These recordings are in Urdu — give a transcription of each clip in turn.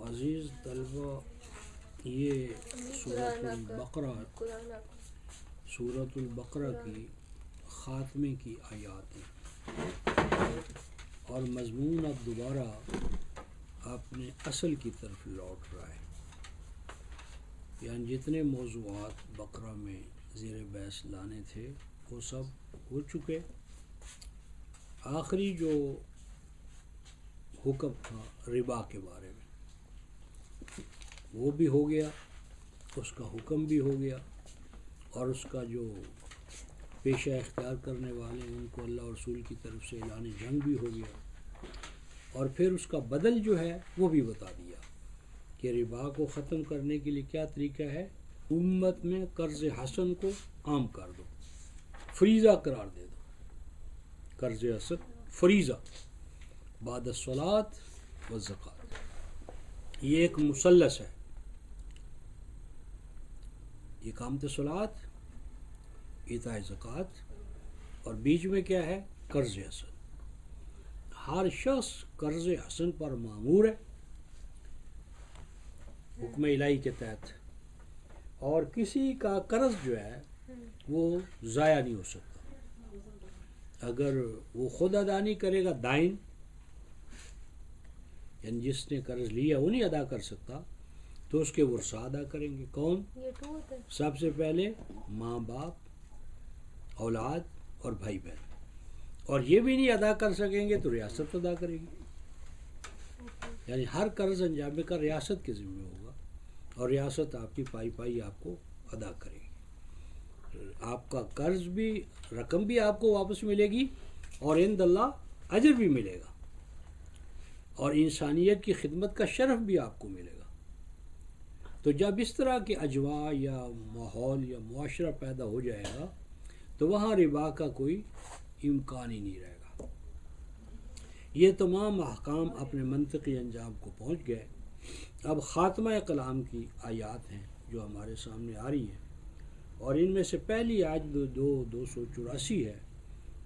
عزیز طلبہ، یہ سورۃ البقرہ کی خاتمے کی آیات ہیں، اور مضمون اب دوبارہ اپنے اصل کی طرف لوٹ رہا ہے، یعنی جتنے موضوعات بقرہ میں زیر بحث لانے تھے وہ سب ہو چکے۔ آخری جو حکم تھا ربا کے بارے میں وہ بھی ہو گیا، اس کا حکم بھی ہو گیا، اور اس کا جو پیشہ اختیار کرنے والے ہیں ان کو اللہ اور رسول کی طرف سے اعلان جنگ بھی ہو گیا، اور پھر اس کا بدل جو ہے وہ بھی بتا دیا کہ ربا کو ختم کرنے کے لیے کیا طریقہ ہے۔ امت میں قرض حسن کو عام کر دو، فریضہ قرار دے دو، قرض حسن فریضہ بعد الصلاۃ والزکوٰۃ، یہ ایک مثلث ہے، اقامت صلاۃ، ایتاء زکوٰۃ، اور بیچ میں کیا ہے؟ قرض حسن۔ ہر شخص قرض حسن پر مامور ہے حکم الہی کے تحت، اور کسی کا قرض جو ہے وہ ضائع نہیں ہو سکتا۔ اگر وہ خود ادا نہیں کرے گا دائن، یعنی جس نے قرض لیا وہ نہیں ادا کر سکتا، تو اس کے ورثاء ادا کریں گے۔ کون؟ سب سے پہلے ماں باپ، اولاد اور بھائی بہن، اور یہ بھی نہیں ادا کر سکیں گے تو ریاست ادا کرے گی، یعنی ہر قرض انجام کا ریاست کے ذمہ ہوگا، اور ریاست آپ کی پائی پائی آپ کو ادا کرے گی۔ آپ کا قرض بھی، رقم بھی آپ کو واپس ملے گی، اور عند اللہ اجر بھی ملے گا، اور انسانیت کی خدمت کا شرف بھی آپ کو ملے گا۔ تو جب اس طرح کے اجواء یا ماحول یا معاشرہ پیدا ہو جائے گا تو وہاں ربا کا کوئی امکان ہی نہیں رہے گا۔ یہ تمام احکام اپنے منطقی انجام کو پہنچ گئے۔ اب خاتمہ کلام کی آیات ہیں جو ہمارے سامنے آ رہی ہیں، اور ان میں سے پہلی آیت 284 ہے،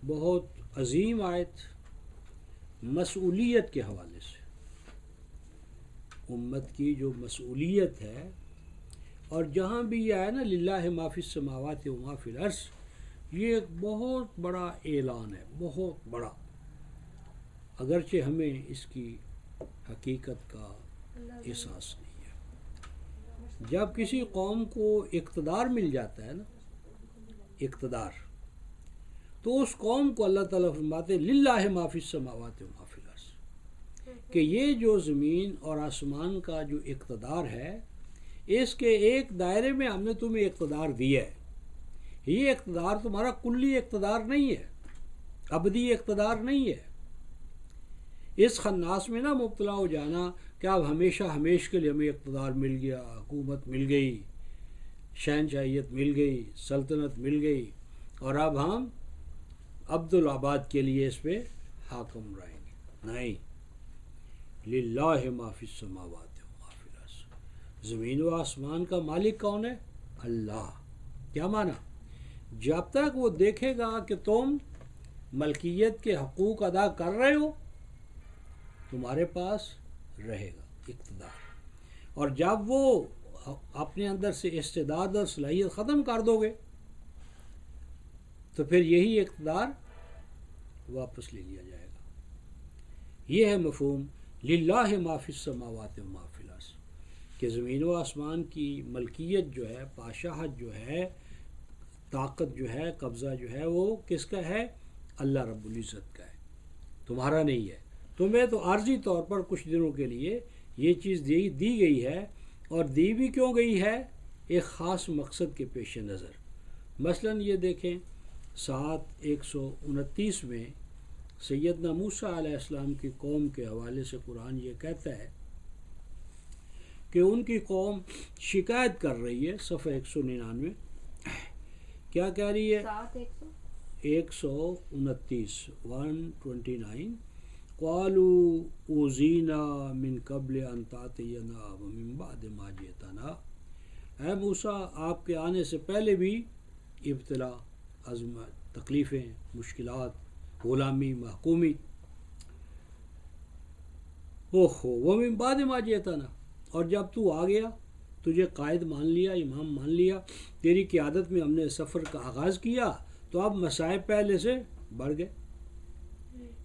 بہت عظیم آیت، مسئولیت کے حوالے سے، امت کی جو مسئولیت ہے، اور جہاں بھی یہ ہے نا للہ ما فی السماوات و ما فی الارض، یہ ایک بہت بڑا اعلان ہے، بہت بڑا، اگرچہ ہمیں اس کی حقیقت کا احساس نہیں ہے۔ جب کسی قوم کو اقتدار مل جاتا ہے نا، اقتدار، تو اس قوم کو اللہ تعالیٰ فرماتے ہیں للہ ما فی السماوات و ما فی الارض، کہ یہ جو زمین اور آسمان کا جو اقتدار ہے، اس کے ایک دائرے میں ہم نے تمہیں اقتدار دیا ہے۔ یہ اقتدار تمہارا کلی اقتدار نہیں ہے، ابدی اقتدار نہیں ہے۔ اس خناس میں نہ مبتلا ہو جانا کہ اب ہمیشہ ہمیش کے لیے ہمیں اقتدار مل گیا، حکومت مل گئی، شہنشاہیت مل گئی، سلطنت مل گئی، اور اب ہم عبدالعباد کے لیے اس پہ حاکم رہیں گے۔ نہیں، للہ ما فی السماوات و ما فی الارض، زمین و آسمان کا مالک کون ہے؟ اللہ۔ کیا معنی؟ جب تک وہ دیکھے گا کہ تم ملکیت کے حقوق ادا کر رہے ہو، تمہارے پاس رہے گا اقتدار، اور جب وہ اپنے اندر سے استعداد اور صلاحیت ختم کر دو گے تو پھر یہی اقتدار واپس لے لیا جائے گا۔ یہ ہے مفہوم للہ ما فی السماوات و ما فی الارض، کہ زمین و آسمان کی ملکیت جو ہے، بادشاہت جو ہے، طاقت جو ہے، قبضہ جو ہے، وہ کس کا ہے؟ اللہ رب العزت کا ہے، تمہارا نہیں ہے۔ تمہیں تو عارضی طور پر کچھ دنوں کے لیے یہ چیز دی گئی ہے، اور دی بھی کیوں گئی ہے؟ ایک خاص مقصد کے پیش نظر۔ مثلا یہ دیکھیں 7:129 میں سیدنا موسیٰ علیہ السلام کی قوم کے حوالے سے قرآن یہ کہتا ہے کہ ان کی قوم شکایت کر رہی ہے، صفحہ 199، کیا کہہ رہی ہے؟ 129 قالوا اوذینا من قبل ان تأتینا ومن بعد ما جئتنا، اے موسیٰ آپ کے آنے سے پہلے بھی ابتلا، تکلیفیں، مشکلات، غلامی، محکومی، ومن بعد ما جئتنا، اور جب تو آ گیا، تجھے قائد مان لیا، امام مان لیا، تیری قیادت میں ہم نے سفر کا آغاز کیا، تو اب مصائب پہلے سے بڑھ گئے۔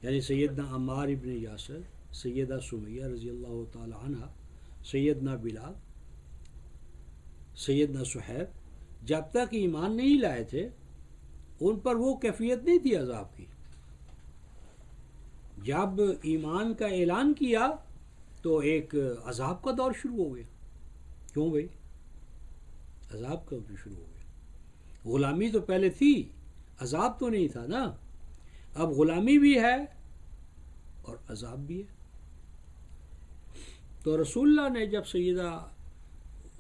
یعنی سیدنا عمار ابن یاسر، سیدہ سمیہ رضی اللہ تعالی عنہ، سیدنا بلال، سیدنا صہیب جب تک ایمان نہیں لائے تھے ان پر وہ کیفیت نہیں تھی عذاب کی۔ جب ایمان کا اعلان کیا تو ایک عذاب کا دور شروع ہو گیا۔ کیوں بھائی؟ عذاب کا دور شروع ہو گیا۔ غلامی تو پہلے تھی، عذاب تو نہیں تھا نا۔ اب غلامی بھی ہے اور عذاب بھی ہے۔ تو رسول اللہ نے جب سیدہ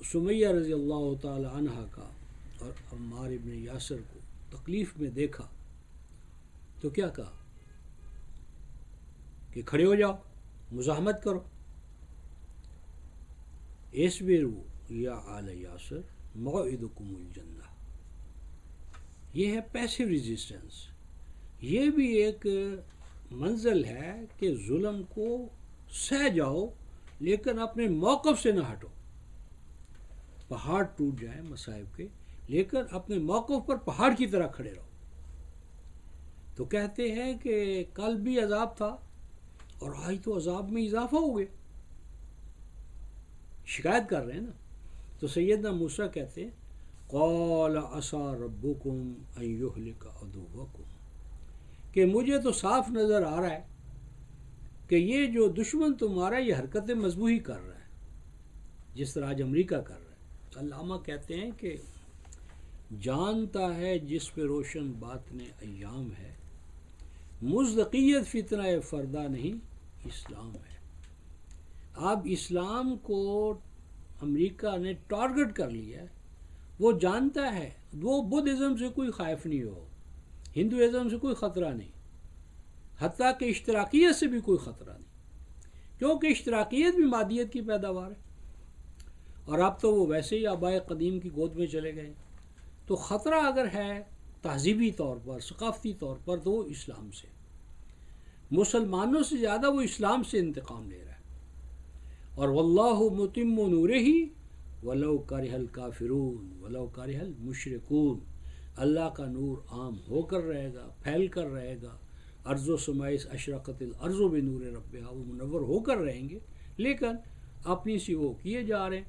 سمیہ رضی اللہ تعالی عنہ کا اور عمار ابن یاسر کو تکلیف میں دیکھا تو کیا کہا کہ کھڑے ہو جاؤ، مزاحمت کرو۔ اصبروا یا آل یاسر موعدکم الجنہ۔ یہ ہے پیسو ریزسٹنس۔ یہ بھی ایک منزل ہے کہ ظلم کو سہ جاؤ لیکن اپنے موقف سے نہ ہٹو۔ پہاڑ ٹوٹ جائیں مصائب کے لیکن اپنے موقف پر پہاڑ کی طرح کھڑے رہو۔ تو کہتے ہیں کہ کل بھی عذاب تھا اور آج تو عذاب میں اضافہ ہو گیا، شکایت کر رہے ہیں نا۔ تو سیدنا موسیٰ کہتے ہیں قال عسیٰ ربکم ان یہلک عدوکم، کہ مجھے تو صاف نظر آ رہا ہے کہ یہ جو دشمن تمہارا یہ حرکت مذبوحی کر رہا ہے، جس طرح آج امریکہ کر رہا ہے۔ علامہ کہتے ہیں کہ جانتا ہے جس پہ روشن باطن ایام ہے، مصداقیت فتنہ فردہ نہیں اسلام ہے۔ اب اسلام کو امریکہ نے ٹارگٹ کر لیا ہے، وہ جانتا ہے، وہ بدھزم سے کوئی خائف نہیں ہو، ہندوازم سے کوئی خطرہ نہیں، حتیٰ کہ اشتراکیت سے بھی کوئی خطرہ نہیں، کیونکہ اشتراکیت بھی مادیت کی پیداوار ہے اور اب تو وہ ویسے ہی آبائے قدیم کی گود میں چلے گئے۔ تو خطرہ اگر ہے تہذیبی طور پر، ثقافتی طور پر، تو وہ اسلام سے، مسلمانوں سے زیادہ وہ اسلام سے انتقام لے رہا ہے۔ اور واللہ متم نورہ ولو کرہ الکافرون ولو کرہ المشرکون، اللہ کا نور عام ہو کر رہے گا، پھیل کر رہے گا، ارض و سمائس اشرقت الارض بنور ربہا، وہ منور ہو کر رہیں گے، لیکن اپنی سی وہ کیے جا رہے ہیں۔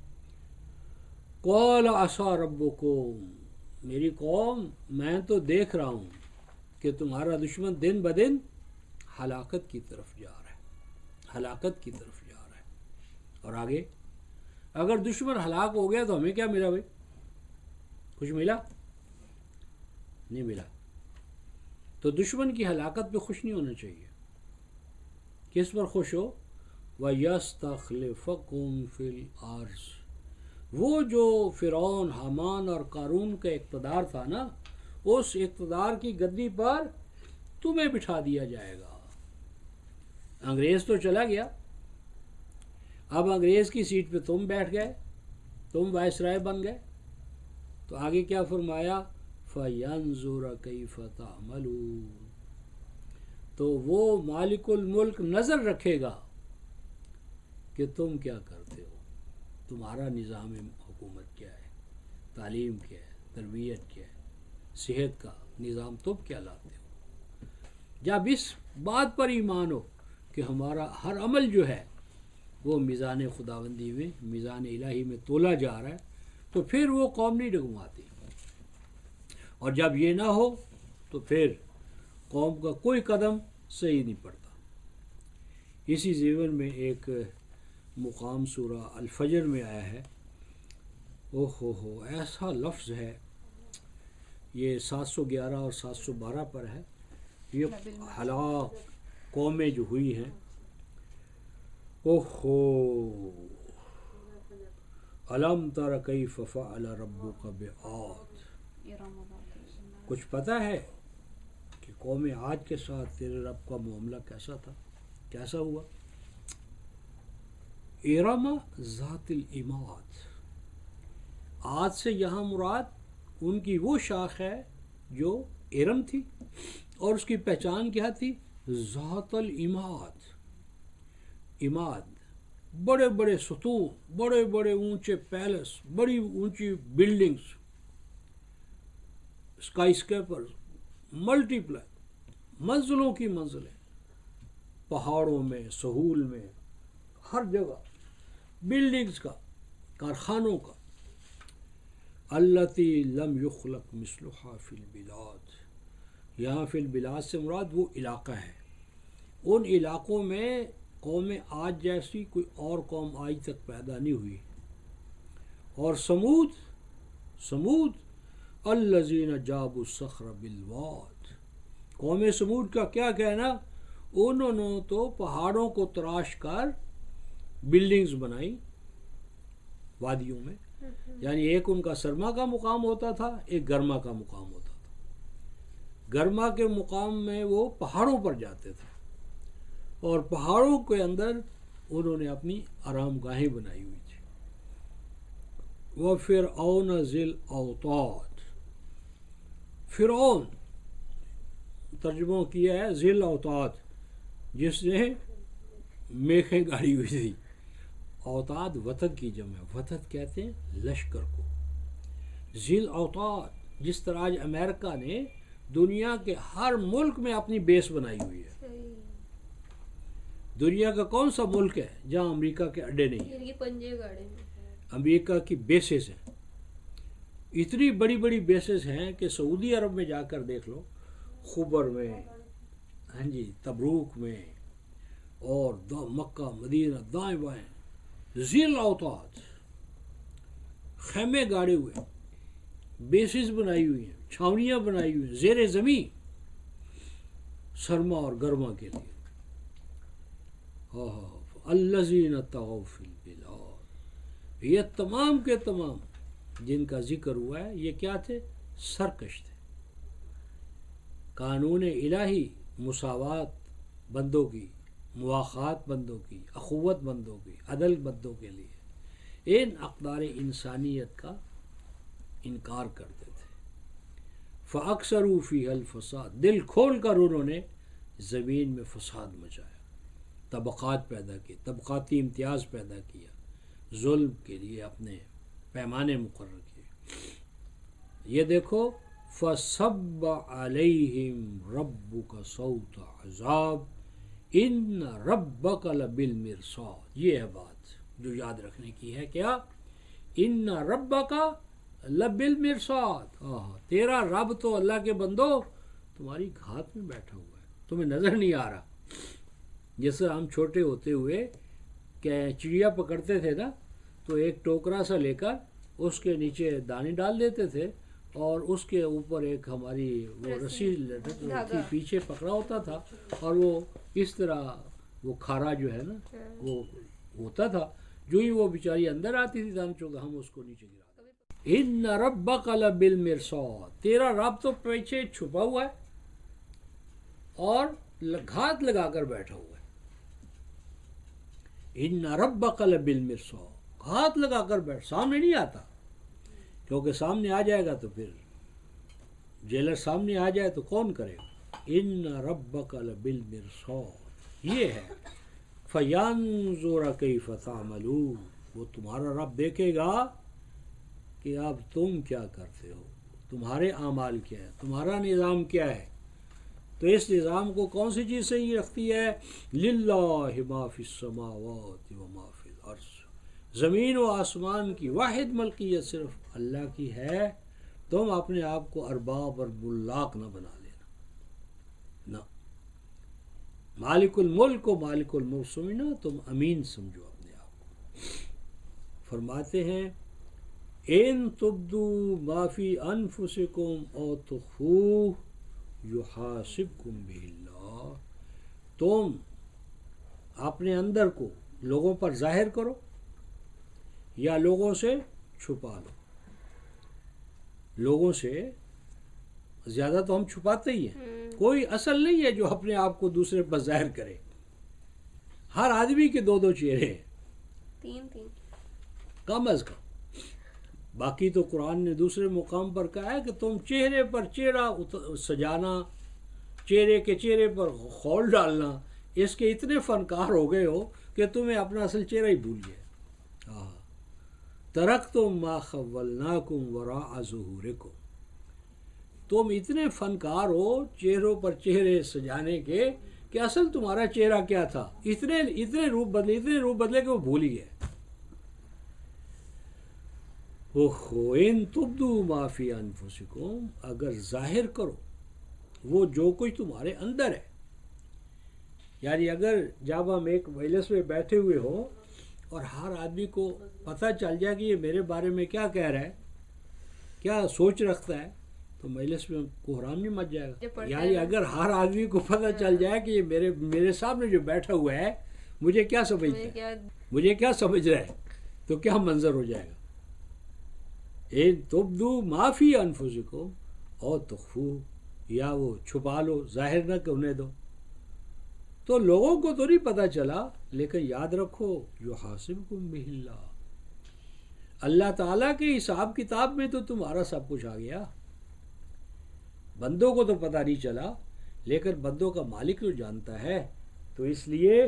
قال عسیٰ ربکم، میری قوم میں تو دیکھ رہا ہوں کہ تمہارا دشمن دن بدن ہلاکت کی طرف جا رہا ہے، ہلاکت کی طرف جا رہا ہے۔ اور آگے اگر دشمن ہلاک ہو گیا تو ہمیں کیا ملا بھائی؟ کچھ ملا؟ نہیں ملا۔ تو دشمن کی ہلاکت پہ خوش نہیں ہونا چاہیے۔ کس پر خوش ہو؟ وَيَسْتَخْلِفَكُمْ فِي الْأَرْضِ، وہ جو فرعون، حامان اور قارون کا اقتدار تھا نا، اس اقتدار کی گدی پر تمہیں بٹھا دیا جائے گا۔ انگریز تو چلا گیا، اب انگریز کی سیٹ پہ تم بیٹھ گئے، تم وائسرائے بن گئے۔ تو آگے کیا فرمایا؟ فَيَنْظُرَ كَيْفَ تَعْمَلُونَ، تو وہ مالک الملک نظر رکھے گا کہ تم کیا کرتے ہو، تمہارا نظام حکومت کیا ہے، تعلیم کیا ہے، تربیت کیا ہے، صحت کا نظام تم کیا لاتے ہو۔ جب اس بات پر ایمان ہو کہ ہمارا ہر عمل جو ہے وہ میزان خداوندی میں، میزان الہی میں تولا جا رہا ہے، تو پھر وہ قوم نہیں ڈگماتی۔ اور جب یہ نہ ہو تو پھر قوم کا کوئی قدم صحیح نہیں پڑتا۔ اسی ضمن میں ایک مقام سورہ الفجر میں آیا ہے، ہو ایسا لفظ ہے، یہ 711 اور 712 پر ہے، یہ ہلاک قومیں جو ہوئی ہیں، الم تر کیف فعل ربک بعاد، کچھ پتہ ہے کہ قوم عاد کے ساتھ تیرے رب کا معاملہ کیسا تھا، کیسا ہوا؟ ارم ذات العماد، عاد سے یہاں مراد ان کی وہ شاخ ہے جو ارم تھی، اور اس کی پہچان کیا تھی؟ ذات العماد، عماد بڑے بڑے ستون، بڑے بڑے اونچے پیلس، بڑی اونچی بلڈنگز، اسکائی اسکیپر، ملٹی پلائی، منزلوں کی منزلیں، پہاڑوں میں، سہول میں، ہر جگہ بلڈنگز کا، کارخانوں کا. التی لم یخلق مثلها فی البلاد، یہاں فی البلاد سے مراد وہ علاقہ ہے، ان علاقوں میں قوم آج جیسی کوئی اور قوم آج تک پیدا نہیں ہوئی. اور سمود الذین جابوا الصخر بالواد، قوم سمود کا کیا کہنا، انہوں نے تو پہاڑوں کو تراش کر بلڈنگز بنائی وادیوں میں. یعنی ایک ان کا سرما کا مقام ہوتا تھا، ایک گرما کا مقام ہوتا تھا. گرما کے مقام میں وہ پہاڑوں پر جاتے تھے، اور پہاڑوں کے اندر انہوں نے اپنی آرام گاہیں بنائی ہوئی تھی. وَفِرْعَوْنَ ذِی الْأَوْتَادِ، فرعون ترجمہ کیا ہے ذی الاوتاد، جس نے میخیں گاڑی ہوئی تھی. اوتاد وطد کی جمع ہے، وطد کہتے ہیں لشکر کو. ذی الاوتاد، جس طرح آج امریکہ نے دنیا کے ہر ملک میں اپنی بیس بنائی ہوئی ہے. دنیا کا کون سا ملک ہے جہاں امریکہ کے اڈے نہیں ہیں؟ امریکہ کی بیسز ہیں. اتنی بڑی بڑی بیسز ہیں کہ سعودی عرب میں جا کر دیکھ لو، خبر میں، ہاں جی، تبروک میں، اور مکہ مدینہ دائیں بائیں ذی الاوتاد خیمے گاڑے ہوئے، بیسز بنائی ہوئی ہیں، چھاونیاں بنائی ہوئی ہیں زیر زمین سرما اور گرما کے لیے. الذین طغوا فی البلاد، یہ تمام کے تمام جن کا ذکر ہوا ہے یہ کیا تھے؟ سرکش تھے. قانون الہی، مساوات بندوں کی، مواخات بندوں کی، اخوت بندوں کی، عدل بندوں کے لیے، ان اقدار انسانیت کا انکار کرتے تھے. فَأَكْثَرُوا فِيهَا الْفَسَادَ، دل کھول کر انہوں نے زمین میں فساد مچایا، طبقات پیدا کی، طبقاتی امتیاز پیدا کیا، ظلم کے لیے اپنے پیمانے مقرر کیے. یہ دیکھو فَصَبَّ عَلَيْهِمْ رَبُّكَ صَوْتَ عَذَابٍ إِنَّ رَبَّكَ لَبِالْمِرْصَادِ. یہ ہے بات جو یاد رکھنے کی ہے. کیا؟ إِنَّ رَبَّكَ لَبِالْمِرْصَادِ، تیرا رب تو اللہ کے بندو تمہاری گھات میں بیٹھا ہوا ہے، تمہیں نظر نہیں آ رہا. جیسے ہم چھوٹے ہوتے ہوئے کہ چڑیا پکڑتے تھے نا، تو ایک ٹوکرا سا لے کر اس کے نیچے دانے ڈال دیتے تھے، اور اس کے اوپر ایک ہماری وہ رسی پیچھے پکڑا ہوتا تھا، اور وہ اس طرح وہ کھارا جو ہے نا وہ ہوتا تھا. جو ہی وہ بیچاری اندر آتی تھی دانے چوگا، ہم اس کو نیچے گرا. ان ربک لبالمرصاد، تیرا رب تو پیچھے چھپا ہوا ہے اور گھات لگا کر بیٹھا ہوا ہے. ان ربک لبالمرصاد، گھات لگا کر بیٹھ، سامنے نہیں آتا، کیونکہ سامنے آ جائے گا تو پھر جیلر سامنے آ جائے تو کون کرے گا. ان ربک لبالمرصاد، یہ ہے. فینظر کیف تعملون، وہ تمہارا رب دیکھے گا کہ اب تم کیا کرتے ہو، تمہارے اعمال کیا ہے، تمہارا نظام کیا ہے. تو اس نظام کو کون سی چیز صحیح رکھتی ہے؟ للہ ما فی السماوات و ما فی الارض، زمین و آسمان کی واحد ملکیت صرف اللہ کی ہے. تم اپنے آپ کو ارباب اور ملاک نہ بنا لینا، نہ مالک الملک و مالک الملک سمجھنا، تم امین سمجھو اپنے آپ کو. فرماتے ہیں ان تبدوا ما فی انفسکم او تخفوہ یحاسبکم بہ اللہ، تم اپنے اندر کو لوگوں پر ظاہر کرو یا لوگوں سے چھپا لو. لوگوں سے زیادہ تو ہم چھپاتے ہی ہیں، کوئی اصل نہیں ہے جو اپنے آپ کو دوسرے پر ظاہر کرے. ہر آدمی کے دو دو چہرے ہیں، تین کم از کم. باقی تو قرآن نے دوسرے مقام پر کہا ہے کہ تم چہرے پر چہرہ سجانا، چہرے کے چہرے پر خول ڈالنا، اس کے اتنے فنکار ہو گئے ہو کہ تمہیں اپنا اصل چہرہ ہی بھول گیا. ترکتم ما خولناکم وراء ظہورکم. تم اتنے فنکار ہو چہروں پر چہرے سجانے کے کہ اصل تمہارا چہرہ کیا تھا. اتنے روپ بدلے کہ وہ بھول ہی گئے. ان تبدوا ما فی انفسکم، اگر ظاہر کرو وہ جو کچھ تمہارے اندر ہے. یعنی اگر جب ہم ایک مجلس میں بیٹھے ہوئے ہوں اور ہر آدمی کو پتہ چل جائے کہ یہ میرے بارے میں کیا کہہ رہا ہے، کیا سوچ رکھتا ہے، تو مجلس میں کوحرام نہیں مچ جائے گا. یعنی اگر ہر آدمی کو پتہ چل جائے کہ یہ میرے سامنے جو بیٹھا ہوا ہے مجھے کیا سمجھتا ہے، مجھے کیا سمجھ رہا ہے، تو کیا منظر ہو جائے گا. ان تبدوا ما فی انفسکم او تخفوہ، یا وہ چھپا لو، ظاہر نہ کرنے دو. تو لوگوں کو تو نہیں پتہ چلا، لیکن یاد رکھو یحاسبکم بہ اللہ، اللہ تعالیٰ کے حساب کتاب میں تو تمہارا سب کچھ آ گیا. بندوں کو تو پتہ نہیں چلا، لیکن بندوں کا مالک تو جانتا ہے. تو اس لیے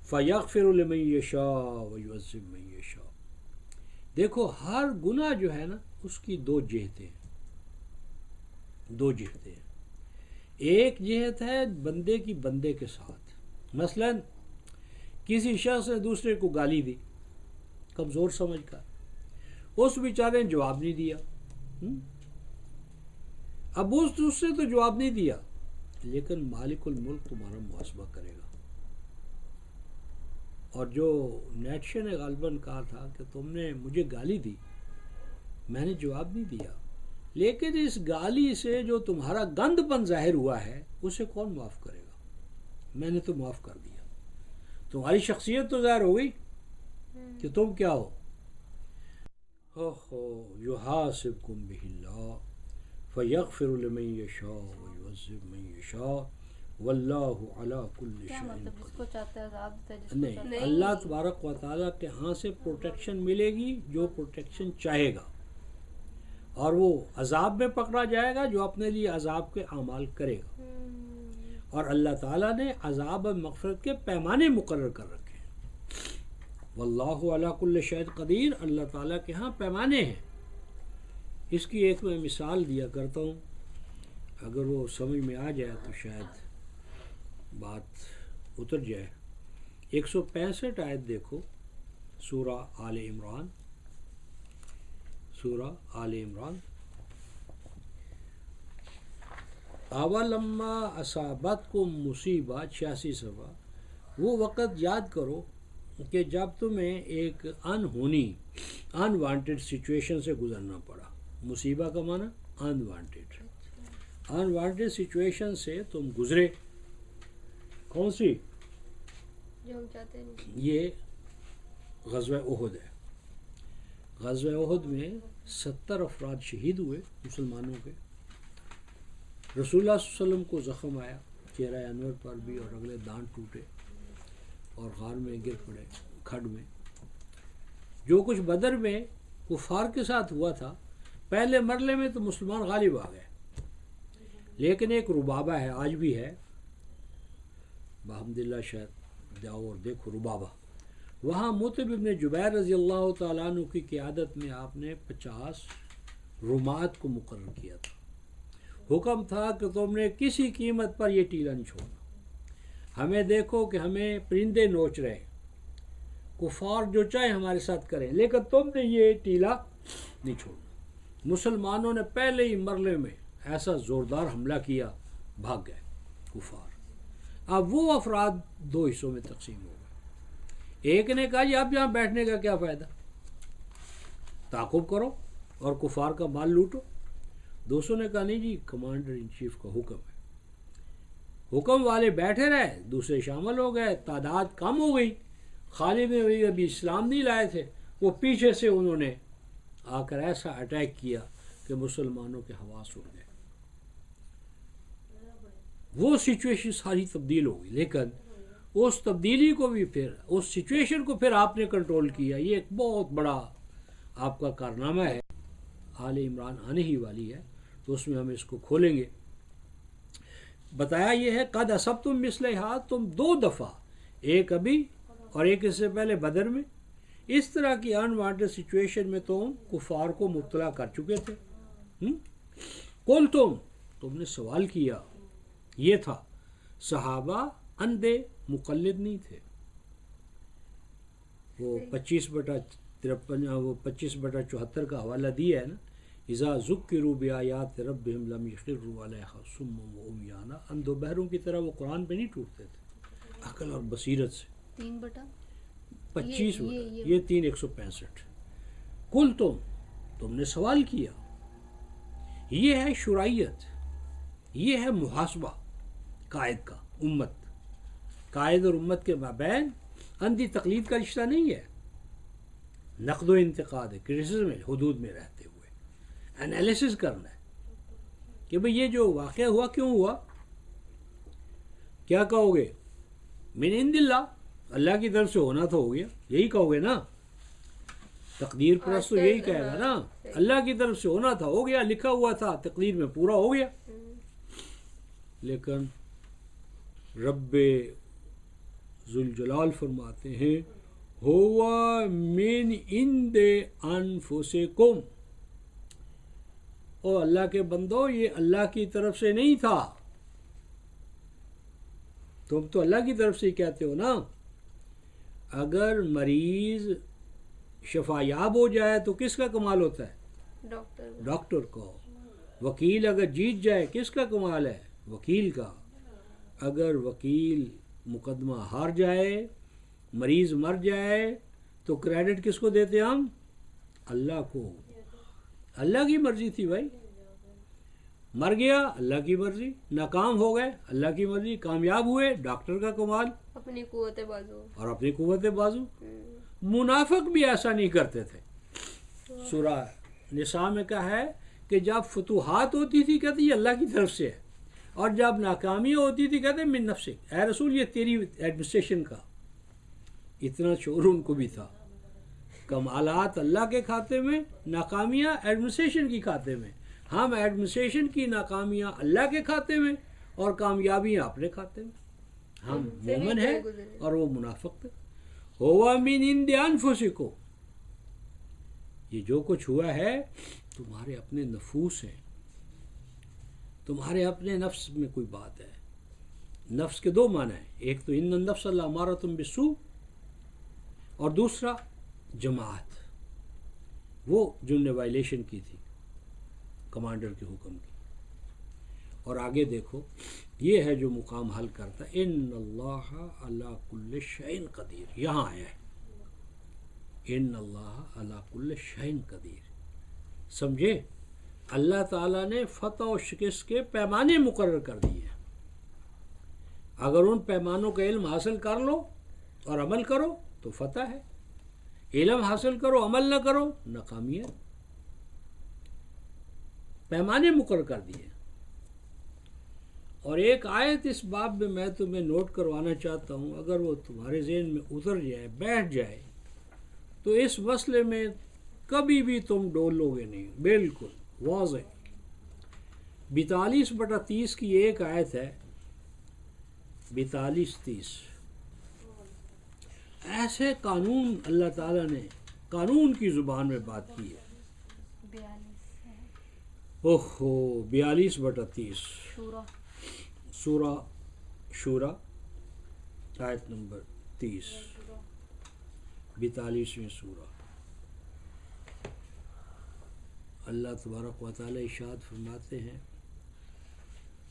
فَيَغْفِرُ لِمَن يَشَاءُ وَيُعَذِّبُ مَن يَشَاءُ. دیکھو ہر گناہ جو ہے نا اس کی دو جہتیں ہیں. ایک جہت ہے بندے کی بندے کے ساتھ. مثلا کسی شخص نے دوسرے کو گالی دی کمزور سمجھ کر، اس بیچارے نے جواب نہیں دیا. اب اس دوسرے تو جواب نہیں دیا، لیکن مالک الملک تمہارا محاسبہ کرے گا. اور جو نیٹشے نے غالباً کہا تھا کہ تم نے مجھے گالی دی، میں نے جواب نہیں دیا، لیکن اس گالی سے جو تمہارا گند پن ظاہر ہوا ہے اسے کون معاف کرے گا؟ میں نے تو معاف کر دیا. تمہاری شخصیت تو ظاہر ہو گئی کہ تم کیا ہو. یحاسبکم بہ اللہ فیغفر لمن یشاء ویعذب من یشاء واللہ علی کل شیء. نہیں، اللہ تبارک و تعالیٰ کے ہاں سے پروٹیکشن ملے گی جو پروٹیکشن چاہے گا، اور وہ عذاب میں پکڑا جائے گا جو اپنے لیے عذاب کے اعمال کرے گا. اور اللہ تعالیٰ نے عذاب و مغفرت کے پیمانے مقرر کر رکھے ہیں. واللہ علی کل شیء قدیر، اللہ تعالیٰ کے ہاں پیمانے ہیں. اس کی ایک میں مثال دیا کرتا ہوں، اگر وہ سمجھ میں آ جائے تو شاید بات اتر جائے. 165 آیت دیکھو، سورہ آل عمران. اولما اصابتکم مصیبہ 86 صفحہ. وہ وقت یاد کرو کہ جب تمہیں ایک انوانٹیڈ سچویشن سے گزرنا پڑا. مصیبہ کا معنی انوانٹیڈ سچویشن سے تم گزرے. کون سی؟ جو ہم چاہتے ہیں. یہ غزوہ احد ہے. غزوہ احد میں 70 افراد شہید ہوئے مسلمانوں کے. رسول اللہ صلی اللہ علیہ وسلم کو زخم آیا چہرہ انور پر بھی، اور اگلے دانت ٹوٹے اور غار میں گر پڑے کھڈ میں. جو کچھ بدر میں کفار کے ساتھ ہوا تھا، پہلے مرحلے میں تو مسلمان غالب آ گئے، لیکن ایک ربابہ ہے، آج بھی ہے، بحمداللہ شاید جاؤ اور دیکھو ربابہ. وہاں مطعب ابن جبیر رضی اللہ تعالیٰ عنہ کی قیادت میں آپ نے 50 رمات کو مقرر کیا تھا. حکم تھا کہ تم نے کسی قیمت پر یہ ٹیلا نہیں چھوڑنا. ہمیں دیکھو کہ ہمیں پرندے نوچ رہے، کفار جو چاہے ہمارے ساتھ کریں، لیکن تم نے یہ ٹیلا نہیں چھوڑنا. مسلمانوں نے پہلے ہی مرحلے میں ایسا زوردار حملہ کیا، بھاگ گئے کفار. اب وہ افراد دو حصوں میں تقسیم ہو گئے. ایک نے کہا جی اب یہاں بیٹھنے کا کیا فائدہ، تعاقب کرو اور کفار کا مال لوٹو. دوسروں نے کہا نہیں جی، کمانڈر ان چیف کا حکم ہے. حکم والے بیٹھے رہے، دوسرے شامل ہو گئے، تعداد کم ہو گئی. خالد بن ولید ابھی اسلام نہیں لائے تھے، وہ پیچھے سے انہوں نے آ کر ایسا اٹیک کیا کہ مسلمانوں کے حواس اڑ گئے. وہ سچویشن ساری تبدیل ہو گئی، لیکن اس تبدیلی کو بھی پھر اس سچویشن کو پھر آپ نے کنٹرول کیا. یہ ایک بہت بڑا آپ کا کارنامہ ہے. آل عمران آنے ہی والی ہے تو اس میں ہم اس کو کھولیں گے. بتایا یہ ہے قد اصبتم مثلہا، تم 2 دفعہ، ایک ابھی اور ایک اس سے پہلے بدر میں، اس طرح کی انوانٹیڈ سچویشن میں تم کفار کو مبتلا کر چکے تھے۔ قل تم نے سوال کیا، یہ تھا صحابہ اندھے مقلد نہیں تھے۔ وہ 25/53 وہ 25/74 کا حوالہ دیا ہے نا، اذا ذکروا بآیات ربہم لم یخروا علیہا صما وعمیانا، اندھوں بہروں کی طرح وہ قرآن پہ نہیں ٹوٹتے تھے، عقل اور بصیرت سے۔ 3/25 یہ 3/165۔ قل تم نے سوال کیا، یہ ہے شرعیت، یہ ہے محاسبہ قائد کا، امت، قائد اور امت کے مابین اندھی تقلید کا رشتہ نہیں ہے، نقد و انتقاد ہے، کرٹیسزم ہے، حدود میں رہتے ہوئے انالیسس کرنا ہے کہ بھئی یہ جو واقعہ ہوا کیوں ہوا، کیا کہو گے؟ من عند اللہ، اللہ کی طرف سے ہونا تو ہو گیا، یہی کہو گے نا، تقدیر پرست تو یہی کہے گا نا، اللہ کی طرف سے ہونا تھا ہو گیا، لکھا ہوا تھا تقدیر میں پورا ہو گیا۔ لیکن رب ذوالجلال فرماتے ہیں ہوا من عند انفسکم، او اللہ کے بندو یہ اللہ کی طرف سے نہیں تھا، تم تو اللہ کی طرف سے ہی کہتے ہو نا۔ اگر مریض شفا یاب ہو جائے تو کس کا کمال ہوتا ہے؟ ڈاکٹر کو۔ وکیل اگر جیت جائے کس کا کمال ہے؟ وکیل کا۔ اگر وکیل مقدمہ ہار جائے، مریض مر جائے تو کریڈٹ کس کو دیتے ہم؟ اللہ کو۔ اللہ کی مرضی تھی بھائی، مر گیا اللہ کی مرضی، ناکام ہو گئے اللہ کی مرضی، کامیاب ہوئے ڈاکٹر کا کمال، اپنی قوت بازو اور اپنی قوت بازو۔ منافق بھی ایسا نہیں کرتے تھے۔ سورہ نساء میں کہا ہے کہ جب فتوحات ہوتی تھی کہتے یہ اللہ کی طرف سے ہے، اور جب ناکامی ہوتی تھی کہتے من نفسک، اے رسول یہ تیری ایڈمنسٹریشن کا۔ اتنا شعور ان کو بھی تھا، کمالات اللہ کے کھاتے میں، ناکامیاں ایڈمنسٹریشن کی کھاتے میں۔ ہم ایڈمنسٹریشن کی ناکامیاں اللہ کے کھاتے میں اور کامیابیاں اپنے کھاتے میں۔ ہم مومن ہیں اور وہ منافق تھے۔ ہوا من عند انفسکم، یہ جو کچھ ہوا ہے تمہارے اپنے نفوس ہیں، تمہارے اپنے نفس میں کوئی بات ہے۔ نفس کے 2 معنی ہیں، ایک تو ان النفس لامارۃ بالسوء، اور دوسرا جماعت، وہ جن نے وائلیشن کی تھی کمانڈر کے حکم کی۔ اور آگے دیکھو یہ ہے جو مقام حل کرتا ہے، ان اللہ علی کل شیء قدیر، یہاں آیا ہے ان اللہ علی کل شیء قدیر۔ سمجھے؟ اللہ تعالیٰ نے فتح و شکست کے پیمانے مقرر کر دیے ہیں، اگر ان پیمانوں کا علم حاصل کر لو اور عمل کرو تو فتح ہے، علم حاصل کرو عمل نہ کرو ناکامی ہے۔ پیمانے مقرر کر دیے۔ اور ایک آیت اس باب میں میں تمہیں نوٹ کروانا چاہتا ہوں، اگر وہ تمہارے ذہن میں اتر جائے، بیٹھ جائے، تو اس مسئلے میں کبھی بھی تم ڈولو گے نہیں، بالکل واضح۔ 42/30 کی ایک آیت ہے، 42-30، ایسے قانون اللہ تعالیٰ نے قانون کی زبان میں بات کی ہے۔ 42/30 سورہ شورا آیت نمبر 30، 42ویں سورہ۔ اللہ تبارک و تعالی ارشاد فرماتے ہیں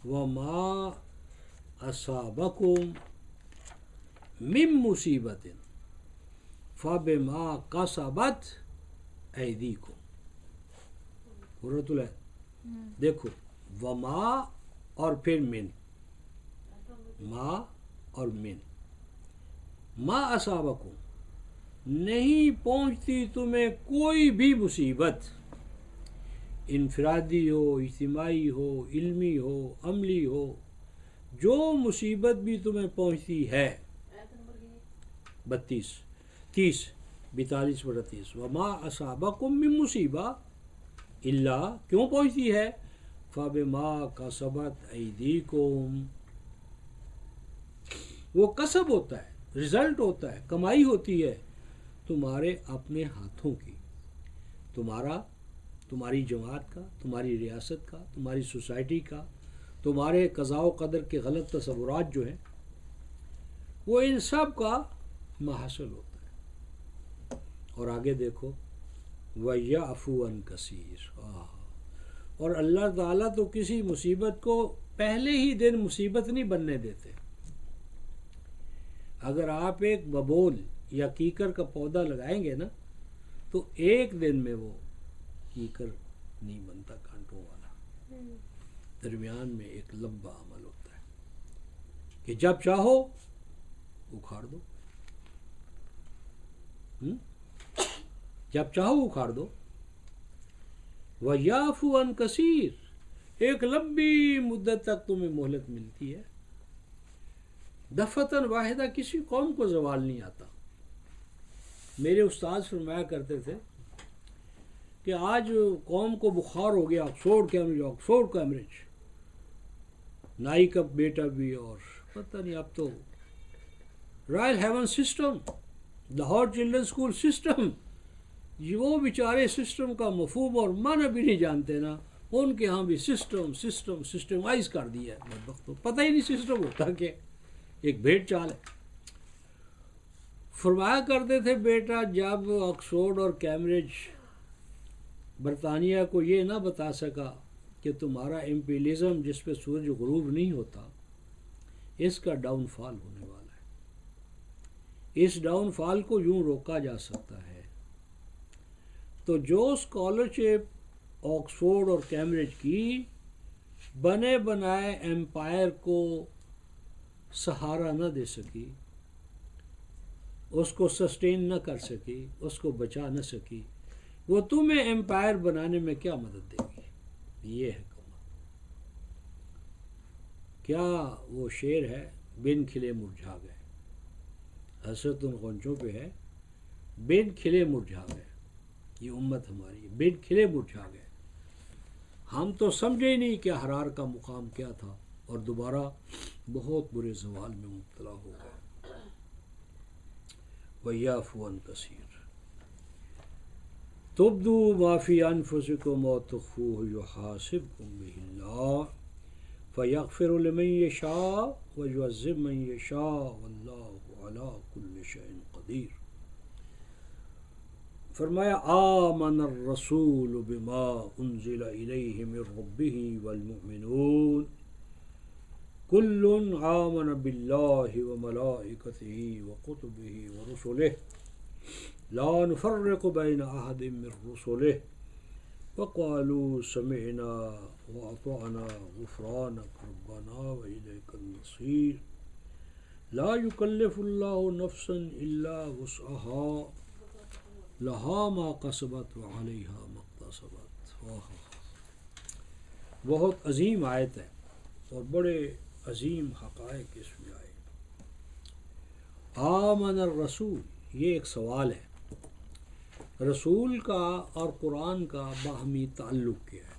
وَمَا أَصَابَكُم مِّن مُّصِیبَةٍ فَبِمَا کَسَبَتْ أَیْدِیکُم۔ قرۃ العین، دیکھو وما اور پھر من، ما اور من، ما اصابکم، نہیں پہنچتی تمہیں کوئی بھی مصیبت، انفرادی ہو، اجتماعی ہو، علمی ہو، عملی ہو، جو مصیبت بھی تمہیں پہنچتی ہے۔ 42/30 وما اصابکم من مصیبہ الا، کیوں پہنچتی ہے؟ فَبِمَا كَسَبَتْ أَيْدِيكُمْ، وہ کسب ہوتا ہے، رزلٹ ہوتا ہے، کمائی ہوتی ہے تمہارے اپنے ہاتھوں کی، تمہاری جماعت کا، تمہاری ریاست کا، تمہاری سوسائٹی کا، تمہارے قضاء و قدر کے غلط تصورات جو ہیں وہ ان سب کا محصول ہوتا ہے۔ اور آگے دیکھو وَيَعْفُو عَنْ كَثِيرٍ، اور اللہ تعالیٰ تو کسی مصیبت کو پہلے ہی دن مصیبت نہیں بننے دیتے۔ اگر آپ ایک ببول یا کیکر کا پودا لگائیں گے نا تو ایک دن میں وہ کیکر نہیں بنتا کانٹوں والا، درمیان میں ایک لمبا عمل ہوتا ہے کہ جب چاہو اکھاڑ دو، جب چاہو اکھاڑ دو۔ وَيَعْفُو عَنْ كَثِيرٍ، ایک لمبی مدت تک تمہیں مہلت ملتی ہے۔ دفعتاً واحدہ کسی قوم کو زوال نہیں آتا۔ میرے استاد فرمایا کرتے تھے کہ آج قوم کو بخار ہو گیا، آکسفورڈ کیمبرج، نائی کا بیٹا بھی، اور پتہ نہیں اب تو Royal Haven system, Lahore children school system, وہ بیچارے سسٹم کا مفہوم اور معنی بھی نہیں جانتے نا، ان کے ہاں بھی سسٹمائز کر دیا ہے، بدبختوں، پتہ ہی نہیں سسٹم ہوتا کہ ایک بھیڑ چال ہے۔ فرمایا کرتے تھے بیٹا جب آکسفورڈ اور کیمبرج برطانیہ کو یہ نہ بتا سکا کہ تمہارا امپیریلزم جس پہ سورج غروب نہیں ہوتا، اس کا ڈاؤن فال ہونے والا ہے، اس ڈاؤن فال کو یوں روکا جا سکتا ہے، تو جو اسکالرشپ آکسفورڈ اور کیمبرج کی بنے بنائے ایمپائر کو سہارا نہ دے سکی، اس کو سسٹین نہ کر سکی، اس کو بچا نہ سکی، وہ تمہیں ایمپائر بنانے میں کیا مدد دے گی؟ یہ ہے کمال۔ کیا وہ شعر ہے بن کھلے مرجھا گئے، حسرت ان غنچوں پہ ہے، بن کھلے مرجھا گئے، یہ امت ہماری بن کھلے مرجھا گئے، ہم تو سمجھے ہی نہیں کہ حرار کا مقام کیا تھا، اور دوبارہ بہت برے زوال میں مبتلا ہو گئے۔ وَيَعْفُو عَنْ كَثِيرٍ تُبْدُوا مَا فِي أَنفُسِكُمْ وَتُخْفُوهُ يُحَاسِبْكُم بِهِ اللَّهُ فَيَغْفِرُ لِمَن يَشَاءُ وَيُعَذِّبُ مَن يَشَاءُ وَاللَّهُ عَلَى كُلِّ شَيْءٍ قَدِيرٌ۔ فرمایا آمن الرسول بما انزل الیہ من ربہ والمؤمنون کل آمن باللہ وملائکتہ وکتبہ ورسلہ لا نفرق بین احد من رسلہ وقالوا سمعنا واطعنا غفرانک ربنا والیک المصیر لا یکلف اللہ نفسا الا وسعها لہا ما کسبت وعلیہا ما اکتسبت۔ بہت عظیم آیت ہے اور بڑے عظیم حقائق اس میں آئے۔ آمن الرسول، یہ ایک سوال ہے، رسول کا اور قرآن کا باہمی تعلق کیا ہے؟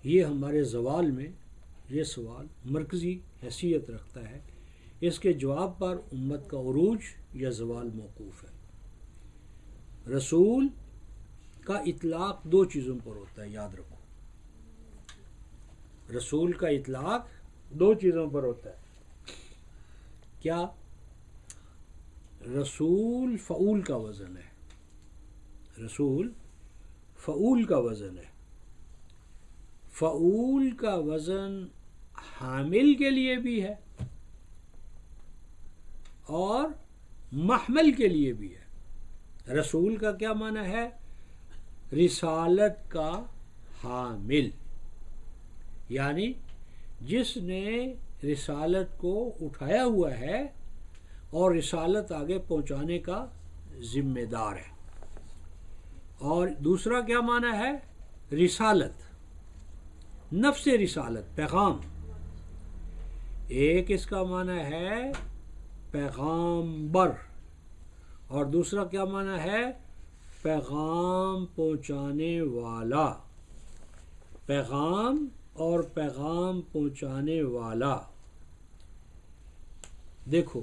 یہ ہمارے زوال میں یہ سوال مرکزی حیثیت رکھتا ہے، اس کے جواب پر امت کا عروج یا زوال موقوف ہے۔ رسول کا اطلاق دو چیزوں پر ہوتا ہے، یاد رکھو، رسول کا اطلاق دو چیزوں پر ہوتا ہے۔ کیا؟ رسول فعول کا وزن ہے، رسول فعول کا وزن ہے، فعول کا وزن حامل کے لیے بھی ہے اور محمل کے لیے بھی ہے۔ رسول کا کیا معنی ہے؟ رسالت کا حامل، یعنی جس نے رسالت کو اٹھایا ہوا ہے اور رسالت آگے پہنچانے کا ذمہ دار ہے۔ اور دوسرا کیا معنی ہے؟ رسالت، نفس رسالت، پیغام۔ ایک اس کا معنی ہے پیغامبر اور دوسرا کیا معنی ہے؟ پیغام پہنچانے والا۔ پیغام اور پیغام پہنچانے والا. دیکھو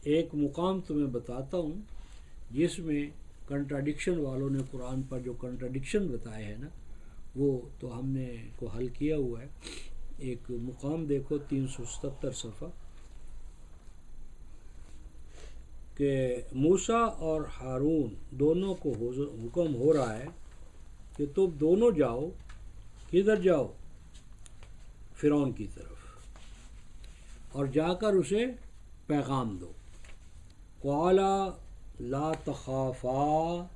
ایک مقام تمہیں بتاتا ہوں جس میں کنٹراڈکشن والوں نے قرآن پر جو کنٹراڈکشن بتائے ہیں نا وہ تو ہم نے کو حل کیا ہوا ہے. ایک مقام دیکھو 377 صفحہ کہ موسیٰ اور ہارون دونوں کو حکم ہو رہا ہے کہ تم دونوں جاؤ. کدھر جاؤ؟ فرعون کی طرف، اور جا کر اسے پیغام دو. قالا لا تخافا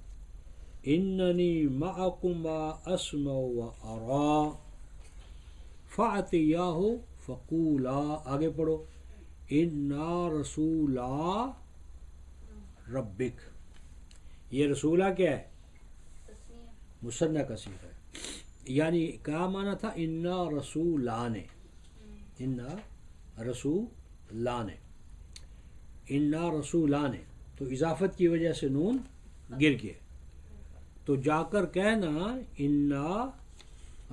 اننی معکما اسمع وارا فاتیاہ فقولا. آگے پڑھو. انا رسولا ربک. یہ رسولہ کیا ہے؟ مثنیٰ کا صیغہ ہے. یعنی کیا معنی تھا؟ انا رسولان. انا رسولان. انا رسولان تو اضافت کی وجہ سے نون گر گئے. تو جا کر کہنا انا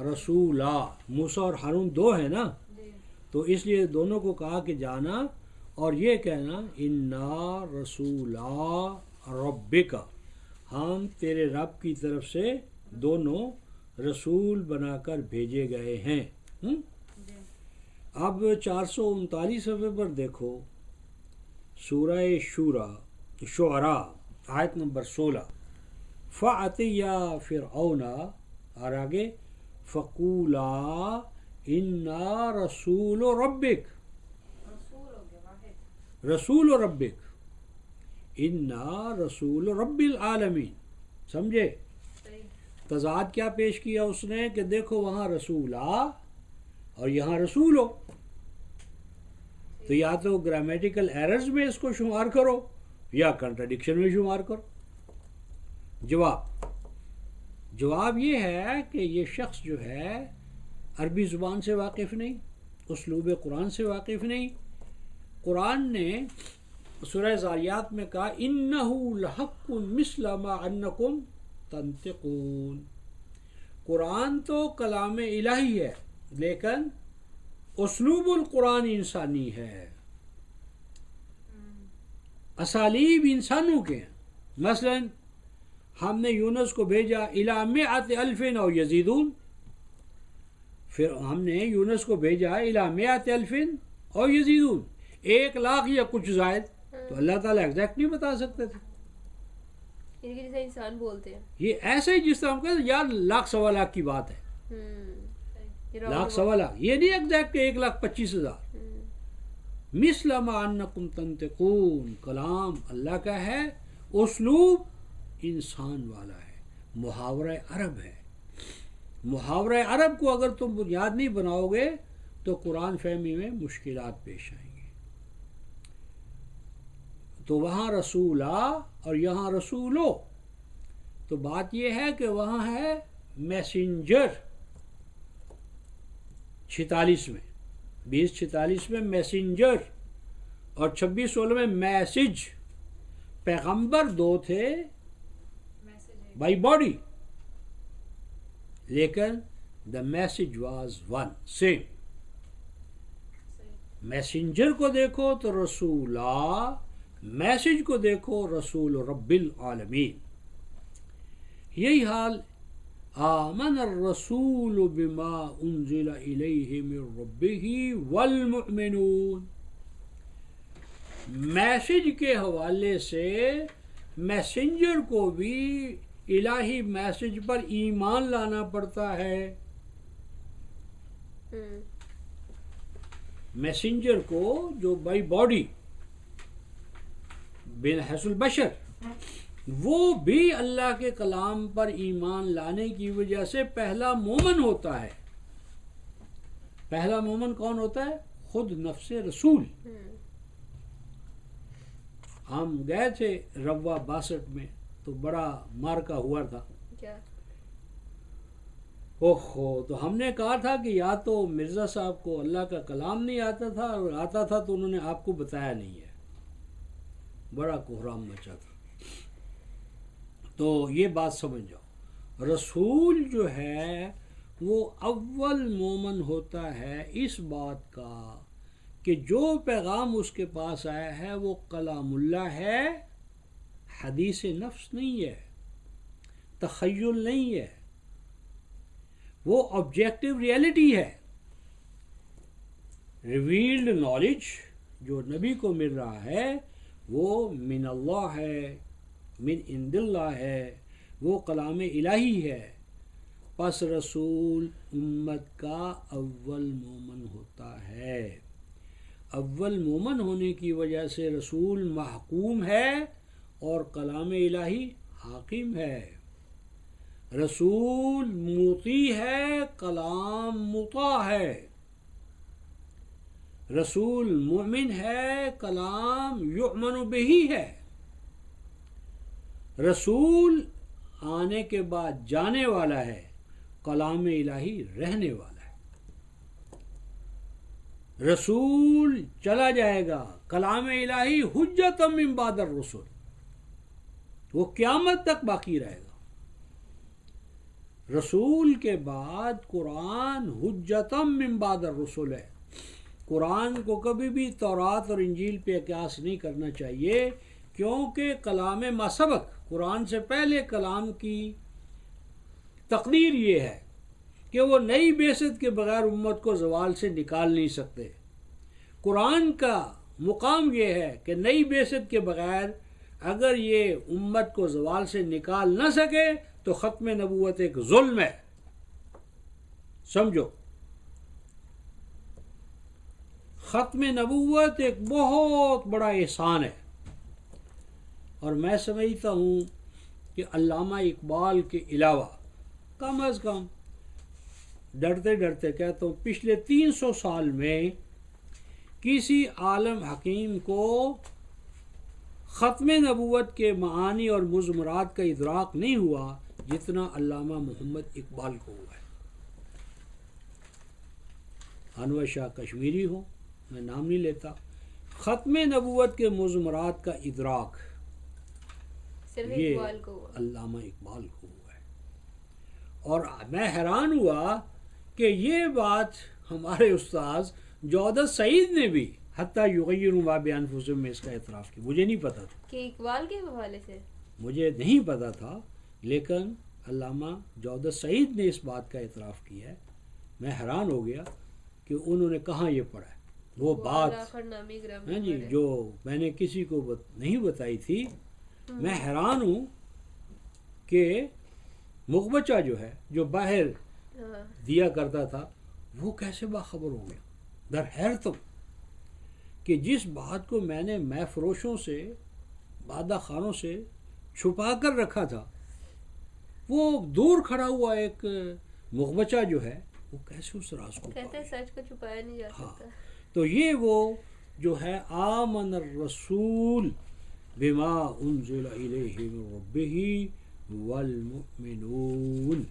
رسولا. موسیٰ اور ہارون دو ہیں نا، تو اس لیے دونوں کو کہا کہ جانا اور یہ کہنا انا رسولا ربک، ہم تیرے رب کی طرف سے دونوں رسول بنا کر بھیجے گئے ہیں. اب 439 صفحے پر دیکھو سورہ شعراء آیت نمبر 16. فَأَتِيَا فِرْعَوْنَ، اور آگے فَقُولَا إِنَّا رَسُولُ رَبِّكَ. رسول ربک انا رسول رب العالمین. سمجھے تضاد کیا پیش کیا اس نے کہ دیکھو وہاں رسولا اور یہاں رسول ہو، تو یا تو گرامیٹیکل ایررز میں اس کو شمار کرو یا کنٹراڈکشن میں شمار کرو. جواب یہ ہے کہ یہ شخص جو ہے عربی زبان سے واقف نہیں، اسلوب قرآن سے واقف نہیں. قرآن نے سورہ زاریات میں کہا اِنَّهُ لَحَقٌّ مِثْلَ مَا أَنَّكُمْ تَنْطِقُونَ. قرآن تو کلام الہی ہے لیکن اسلوب القرآن انسانی ہے، اسالیب انسانوں کے ہیں. مثلا ہم نے یونس کو بھیجا الی مئۃ الف او یزیدون، پھر ہم نے یونس کو بھیجا الی مئۃ الف او یزیدون، 1,00,000 یا کچھ زائد. تو اللہ تعالیٰ ایگزیکٹ نہیں بتا سکتے تھے. جیسے انسان بولتے ہیں یہ ایسے ہی جس طرح ہم کہتے ہیں یار 1,00,000 کی بات ہے، 1,00,000 یہ نہیں ایگزیکٹ 1,25,000. مثل ما انکم تنطقون، کلام اللہ کا ہے، اسلوب انسان والا ہے، محاورہ عرب ہے. محاورہ عرب کو اگر تم بنیاد نہیں بناؤ گے تو قرآن فہمی میں مشکلات پیش آئیں گی. تو وہاں رسولا اور یہاں رسولو. تو بات یہ ہے کہ وہاں ہے میسنجر 46 میں، 2046 میں میسنجر اور 26/16 میں میسج. پیغمبر دو تھے بائی باڈی لیکن the message was one same. Messenger کو دیکھو تو رسولا، میسج کو دیکھو رسول رب العالمین. یہی حال آمن الرسول بما انزل الیہ من ربہ والمؤمنون. میسج کے حوالے سے میسنجر کو بھی الہی میسج پر ایمان لانا پڑتا ہے. میسنجر کو جو بائی باڈی بن حیث البشر، وہ بھی اللہ کے کلام پر ایمان لانے کی وجہ سے پہلا مومن ہوتا ہے. پہلا مومن کون ہوتا ہے؟ خود نفس رسول. ہم گئے تھے روا 62 میں تو بڑا مارکا ہوا تھا. تو ہم نے کہا تھا کہ یا تو مرزا صاحب کو اللہ کا کلام نہیں آتا تھا، اور آتا تھا تو انہوں نے آپ کو بتایا نہیں ہے. بڑا کوہرام مچا تھا. تو یہ بات سمجھ جاؤ، رسول جو ہے وہ اول مومن ہوتا ہے اس بات کا کہ جو پیغام اس کے پاس آیا ہے وہ کلام اللہ ہے، حدیث نفس نہیں ہے، تخیل نہیں ہے، وہ آبجیکٹو ریئلٹی ہے۔ ریویلڈ نالج جو نبی کو مل رہا ہے وہ من اللہ ہے، من عند اللہ ہے، وہ کلام الہی ہے۔ پس رسول امت کا اول مومن ہوتا ہے۔ اول مومن ہونے کی وجہ سے رسول محکوم ہے اور کلام الہی حاکم ہے۔ رسول مطیع ہے، کلام مطاع ہے۔ رسول مومن ہے، کلام یؤمن بہ ہے۔ رسول آنے کے بعد جانے والا ہے، کلام الہی رہنے والا ہے۔ رسول چلا جائے گا، کلام الہی حجت من بعد الرسل، وہ قیامت تک باقی رہے گا۔ رسول کے بعد قرآن حجت من بعد الرسل ہے۔ قرآن کو کبھی بھی تورات اور انجیل پہ قیاس نہیں کرنا چاہیے، کیونکہ کلام ما سبق، قرآن سے پہلے کلام کی تقدیر یہ ہے کہ وہ نئی بعثت کے بغیر امت کو زوال سے نکال نہیں سکتے۔ قرآن کا مقام یہ ہے کہ نئی بعثت کے بغیر اگر یہ امت کو زوال سے نکال نہ سکے تو ختم نبوت ایک ظلم ہے، سمجھو۔ ختم نبوت ایک بہت بڑا احسان ہے، اور میں سمجھتا ہوں کہ علامہ اقبال کے علاوہ کم از کم ڈرتے ڈرتے کہتا ہوں پچھلے 300 سال میں کسی عالم حکیم کو ختم نبوت کے معانی اور مضمرات کا ادراک نہیں ہوا جتنا علامہ محمد اقبال کو ہوا ہے۔ انور شاہ کشمیری ہو، میں نام نہیں لیتا، ختم نبوت کے مضمرات کا ادراک یہ علامہ اقبال کو ہوا ہے۔ اور میں حیران ہوا کہ یہ بات ہمارے استاذ جودت سعید نے بھی حتیٰ یغیروا ما بانفسہم میں اس کا اعتراف کیا۔ مجھے نہیں پتا تھا کہ اقبال کے حوالے سے، مجھے نہیں پتا تھا، لیکن علامہ جودت سعید نے اس بات کا اعتراف کیا ہے۔ میں حیران ہو گیا کہ انہوں نے کہاں یہ پڑھا ہے وہ بات، ہاں جی، جو میں نے کسی کو نہیں بتائی تھی۔ میں حیران ہوں کہ مغبچہ جو ہے جو باہر دیا کرتا تھا وہ کیسے باخبر ہو گیا۔ در حیرتم کہ جس بات کو میں نے مے فروشوں سے، بادہ خانوں سے چھپا کر رکھا تھا، وہ دور کھڑا ہوا ایک مغبچہ جو ہے وہ کیسے اس راز کو کہتے ہیں سچ کو چھپایا نہیں جا سکتا۔ تو یہ وہ جو ہے آمن الرسول بما انزل الیہ من ربہ والمؤمنون،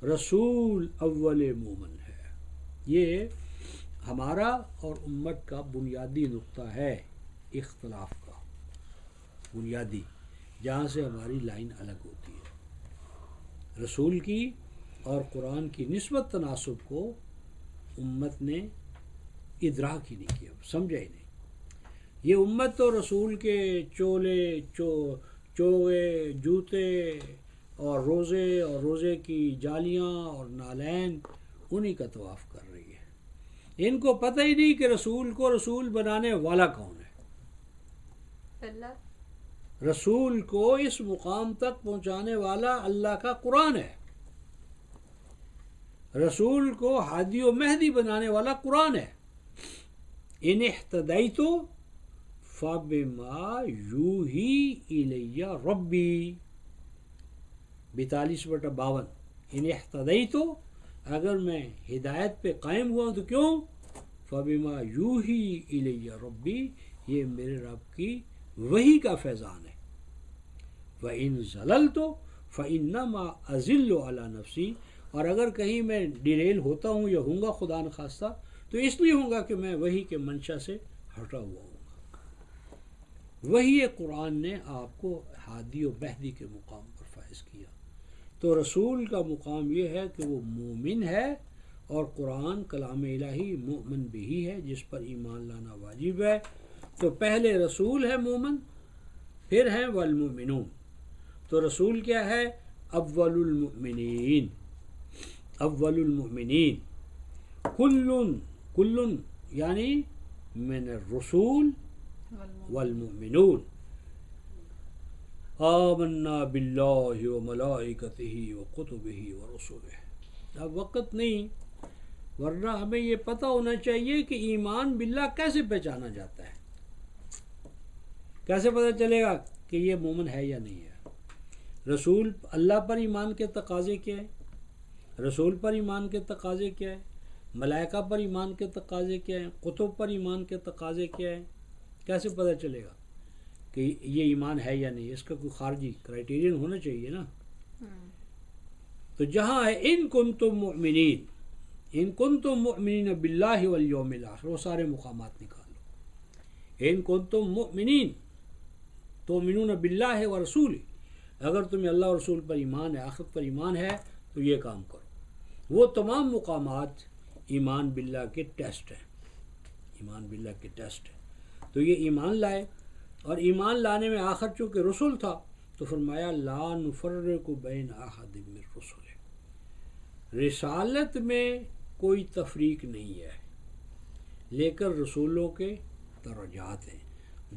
رسول اول مومن ہے۔ یہ ہمارا اور امت کا بنیادی نقطہ ہے، اختلاف کا بنیادی، جہاں سے ہماری لائن الگ ہوتی ہے۔ رسول کی اور قرآن کی نسبت تناسب کو امت نے ادراک ہی نہیں کیا، سمجھا ہی نہیں۔ یہ امت تو رسول کے چولے، چوغے، جوتے اور روزے کی جالیاں اور نالین انہی کا طواف کر رہی ہے۔ ان کو پتہ ہی نہیں کہ رسول کو رسول بنانے والا کون ہے۔ اللہ رسول کو اس مقام تک پہنچانے والا اللہ کا قرآن ہے۔ رسول کو ہادی و مہدی بنانے والا قرآن ہے۔ ان اہتدیت فبما یوحی الی ربی 42/52۔ ان اہتدیت، اگر میں ہدایت پہ قائم ہوا ہوں تو کیوں؟ فبما یوحی الی ربی، یہ میرے رب کی وحی کا فیضان ہے۔ وَإِن زَلَلْتُ فَإِنَّمَا أَزِلُّ عَلَى نَفْسِي، اور اگر کہیں میں ڈیریل ہوتا ہوں یا ہوں گا خدا نخواستہ تو اس لیے ہوں گا کہ میں وحی کے منشا سے ہٹا ہوا ہوں گا۔ وحی قرآن نے آپ کو ہادی و مہدی کے مقام پر فائز کیا۔ تو رسول کا مقام یہ ہے کہ وہ مومن ہے، اور قرآن کلام الہی مومن بھی ہے جس پر ایمان لانا واجب ہے۔ تو پہلے رسول ہے مومن، پھر ہیں والمؤمنون۔ تو رسول کیا ہے؟ اول المؤمنین، اول المؤمنین۔ کل یعنی من الرسول والمؤمنون آمنا باللہ وملائکتہ وکتبہ ورسلہ۔ اب وقت نہیں، ورنہ ہمیں یہ پتہ ہونا چاہیے کہ ایمان باللہ کیسے پہچانا جاتا ہے، کیسے پتہ چلے گا کہ یہ مومن ہے یا نہیں ہے۔ رسول اللہ پر ایمان کے تقاضے کیا ہیں؟ رسول پر ایمان کے تقاضے کیا ہیں؟ ملائکہ پر ایمان کے تقاضے کیا ہیں؟ کتب پر ایمان کے تقاضے کیا ہیں؟ کیسے پتہ چلے گا کہ یہ ایمان ہے یا نہیں؟ اس کا کوئی خارجی کرائٹیرین ہونا چاہیے نا۔ تو جہاں ہے ان کنتم مؤمنین، ان کنتم مؤمنین باللہ والیوم الآخر، وہ سارے مقامات نکال لو۔ ان کنتم مؤمنین تؤمنون باللہ ورسولہ، اگر تمہیں اللہ اور رسول پر ایمان ہے، آخرت پر ایمان ہے، تو یہ کام کرو۔ وہ تمام مقامات ایمان باللہ کے ٹیسٹ ہیں، ایمان باللہ کے ٹیسٹ ہیں۔ تو یہ ایمان لائے، اور ایمان لانے میں آخر چونکہ رسول تھا تو فرمایا لا نفرق بین احد من رسلہ، رسالت میں کوئی تفریق نہیں ہے، لیکن رسولوں کے درجات ہیں۔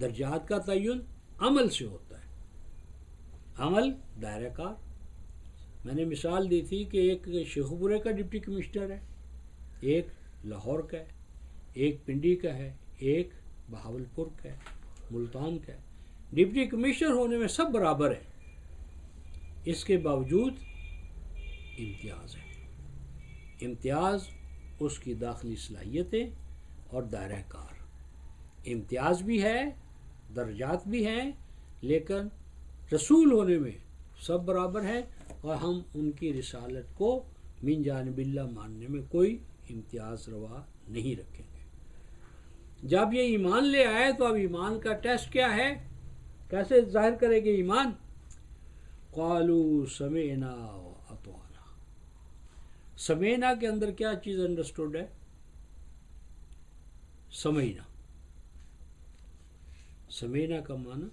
درجات کا تعین عمل سے ہوتا ہے، عمل دائرہ کار۔ میں نے مثال دی تھی کہ ایک شیخو پورے کا ڈپٹی کمشنر ہے، ایک لاہور کا ہے، ایک پنڈی کا ہے، ایک بہاولپور کا ہے، ملتان کا ہے۔ ڈپٹی کمشنر ہونے میں سب برابر ہیں، اس کے باوجود امتیاز ہے۔ امتیاز اس کی داخلی صلاحیتیں اور دائرہ کار، امتیاز بھی ہے، درجات بھی ہیں، لیکن رسول ہونے میں سب برابر ہیں، اور ہم ان کی رسالت کو من جانب اللہ ماننے میں کوئی امتیاز روا نہیں رکھیں گے۔ جب یہ ایمان لے آئے تو اب ایمان کا ٹیسٹ کیا ہے، کیسے ظاہر کرے گے ایمان؟ قالوا سمعنا واطعنا۔ سمعنا کے اندر کیا چیز انڈرسٹوڈ ہے؟ سمعنا، سمعنا کا معنی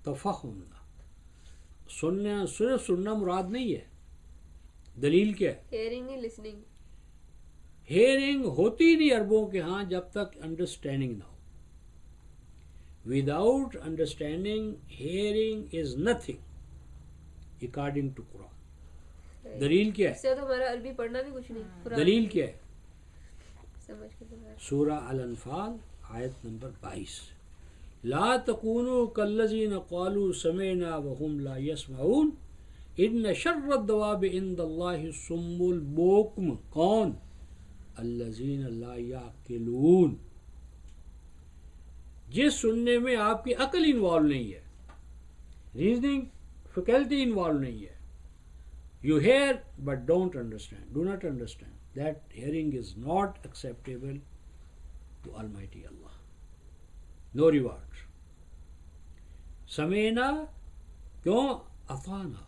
تفہم، سننا، صرف سننا مراد نہیں ہے۔ دلیل کیا ہے؟ ہیئرنگ نہیں، لسننگ۔ ہیئرنگ ہوتی نہیں عربوں کے ہاں جب تک انڈرسٹینڈنگ نہ ہو۔ Without understanding hearing is nothing according to Quran. دلیل کیا اس ہے؟ سے تو ہمارا عربی پڑھنا بھی کچھ نہیں، قرآن دلیل کیا ہے؟ سمجھ کے تو ہے۔ سورہ الانفال آیت نمبر 22، لا تکونوا کالذین قالوا سمعنا وهم لا يسمعون ان شر الدواب عند اللہ الصم البکم۔ کون؟ الذین لا یعقلون، جس سننے میں آپ کی عقل انوالو نہیں ہے، ریزننگ فیکلٹی انوالو نہیں ہے۔ You hear but don't understand, do not understand. That hearing is not acceptable to Almighty Allah. No reward. سمینا کیوں؟ اطانا،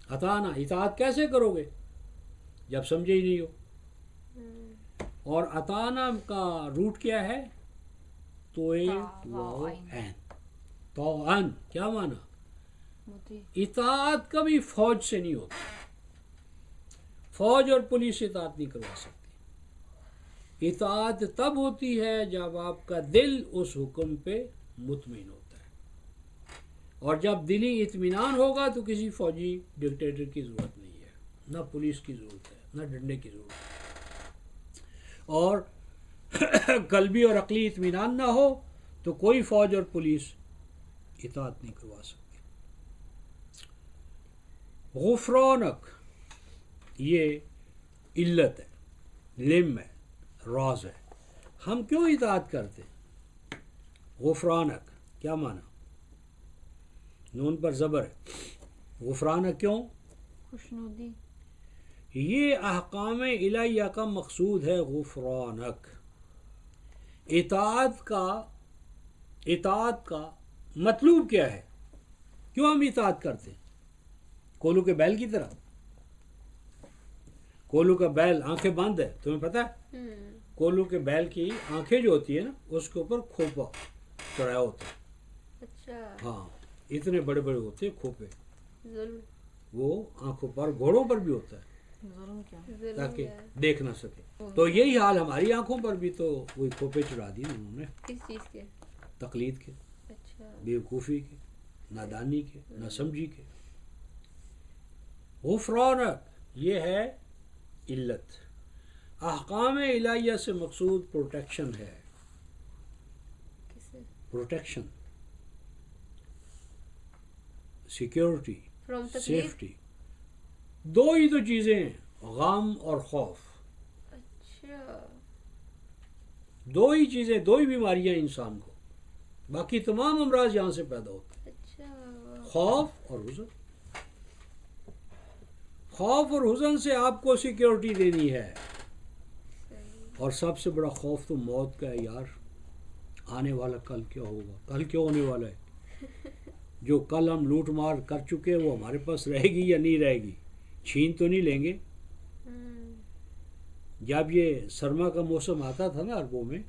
اطانا اطاعت کیسے کرو گے جب سمجھے ہی نہیں ہو؟ اور اطانا کا روٹ کیا ہے؟ طوعن، کیا معنی؟ اطاعت کبھی فوج سے نہیں ہوتی، فوج اور پولیس اطاعت نہیں کروا سکتی۔ اطاعت تب ہوتی ہے جب آپ کا دل اس حکم پہ مطمئن ہوتا ہے، اور جب دلی اطمینان ہوگا تو کسی فوجی ڈکٹیٹر کی ضرورت نہیں ہے، نہ پولیس کی ضرورت ہے، نہ ڈنڈے کی ضرورت ہے۔ اور قلبی اور عقلی اطمینان نہ ہو تو کوئی فوج اور پولیس اطاعت نہیں کروا سکتی۔ غفرانک، یہ علت ہے، لم ہے، راز ہے۔ ہم کیوں اطاعت کرتے؟ غفرانک کیا معنی؟ نون پر زبر ہے، غفرانک کیوں؟ خوشنودی۔ یہ احکام الہیہ کا مقصود ہے غفرانک۔ اطاعت کا مطلوب کیا ہے؟ کیوں ہم اطاعت کرتے ہیں؟ کولو کے بیل کی طرح. کولو کا بیل آنکھیں بند ہے, تمہیں پتہ ہے کولو کے بیل کی آنکھیں جو ہوتی ہے نا اس کے اوپر کھوپا چڑھایا ہوتا ہے. اچھا ہاں اتنے بڑے بڑے ہوتے ہیں کھوپے, ظلم وہ آنکھوں پر, گھوڑوں پر بھی ہوتا ہے ظلم کیا؟ ظلم تاکہ ہے. دیکھ نہ سکے. تو یہی حال ہماری آنکھوں پر بھی, تو وہی کھوپے چڑھا دیے انہوں نے, کس چیز کے؟ تقلید کے, اچھا بیوقوفی کے, نادانی کے, نہ سمجھی کے. غفرانک یہ ہے علت. احکام الہیہ سے مقصود پروٹیکشن ہے, کس سے؟ پروٹیکشن, سیکیورٹی, فرام تکلیف. سیفٹی. دو ہی تو چیزیں ہیں, غم اور خوف. اچھا دو ہی چیزیں, دو ہی بیماریاں انسان کو, باقی تمام امراض یہاں سے پیدا ہوتے ہیں, اچھا خوف اور حزن. خوف اور حزن سے آپ کو سیکیورٹی دینی ہے. صحیح. اور سب سے بڑا خوف تو موت کا ہے یار. آنے والا کل کیا ہوگا, کل کیا ہونے والا ہے. جو کل ہم لوٹ مار کر چکے وہ ہمارے پاس رہے گی یا نہیں رہے گی, چھین تو نہیں لیں گے. جب یہ سرما کا موسم آتا تھا نا عربوں میں,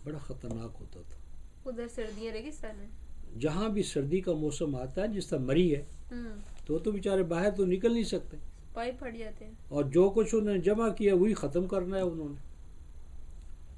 بڑا خطرناک ہوتا تھا. ادھر سردیاں ریگستان ہے. جہاں بھی سردی کا موسم آتا ہے, جس طرح مری ہے, تو بیچارے باہر تو نکل نہیں سکتے, پائپ پھٹ جاتے ہیں. اور جو کچھ انہوں نے جمع کیا وہی ختم کرنا ہے انہوں نے.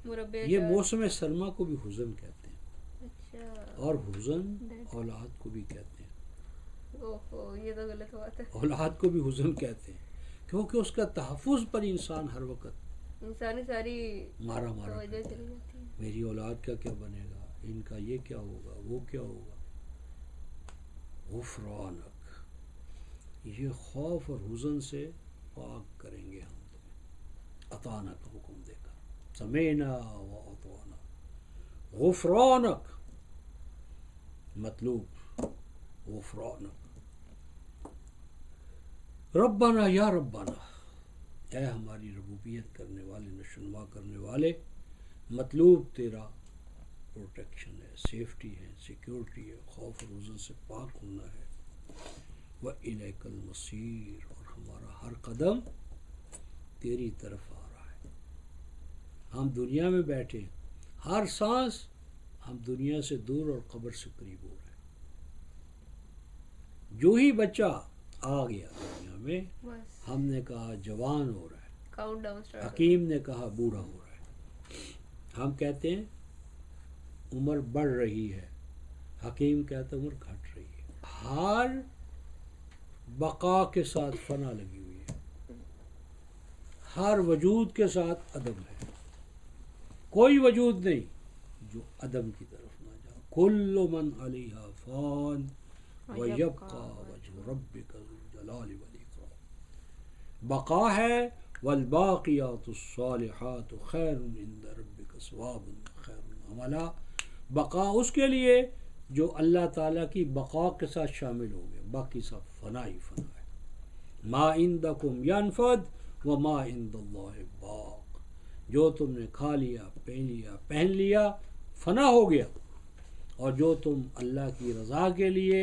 مربع یہ جات. موسم سرما کو بھی حزن کہتے ہیں, اچھا اور حزن اولاد کو بھی کہتے ہیں. اوہو یہ تو غلط بات ہے. اولاد کو بھی حزن کہتے ہیں, کیونکہ اس کا تحفظ پر انسان ہر وقت انسانی ساری مارا مارا توجہ کرتا چلی ہے. جاتی ہے. میری اولاد کا کیا بنے گا, ان کا یہ کیا ہوگا, وہ کیا ہوگا. غفرانک, یہ خوف اور حزن سے پاک کریں گے ہم تمہیں, اطانا کا حکم دے کر. سمینا و اطانا. غفرانک مطلوب, غفرانک. ربنا یا ربنا, اے ہماری ربوبیت کرنے والے, نشوونما کرنے والے. مطلوب تیرا پروٹیکشن ہے, سیفٹی ہے, سیکیورٹی ہے, خوف اور حزن سے پاک ہونا ہے. وَإِلَيْكَ الْمَصِيرُ, اور ہمارا ہر قدم تیری طرف آ رہا ہے. ہم دنیا میں بیٹھے, ہر سانس ہم دنیا سے دور اور قبر سے قریب ہو رہے ہیں. جو ہی بچہ آ گیا دنیا میں, بس ہم نے کہا جوان ہو رہا ہے, کاؤنٹ ڈاؤن اسٹارٹ. حکیم نے کہا بوڑھا ہو رہا ہے. ہم کہتے ہیں عمر بڑھ رہی ہے, حکیم کہتا ہے عمر گھٹ رہی ہے. ہر بقا کے ساتھ فنا لگی ہوئی ہے, ہر وجود کے ساتھ عدم ہے. کوئی وجود نہیں جو عدم کی طرف نہ جائے. کل من علیہا فان ویبقى وجہ ربک ذو الجلال والاکرام. بقا ہے, والباقیات الصالحات خیر عند ربک ثوابا وخیر عملا. بقا اس کے لیے جو اللہ تعالیٰ کی بقا کے ساتھ شامل ہو گئے, باقی سب فنا ہی فنا ہے. ما عندکم ینفد وما عند اللہ باق. جو تم نے کھا لیا, پہن لیا, فنا ہو گیا. اور جو تم اللہ کی رضا کے لیے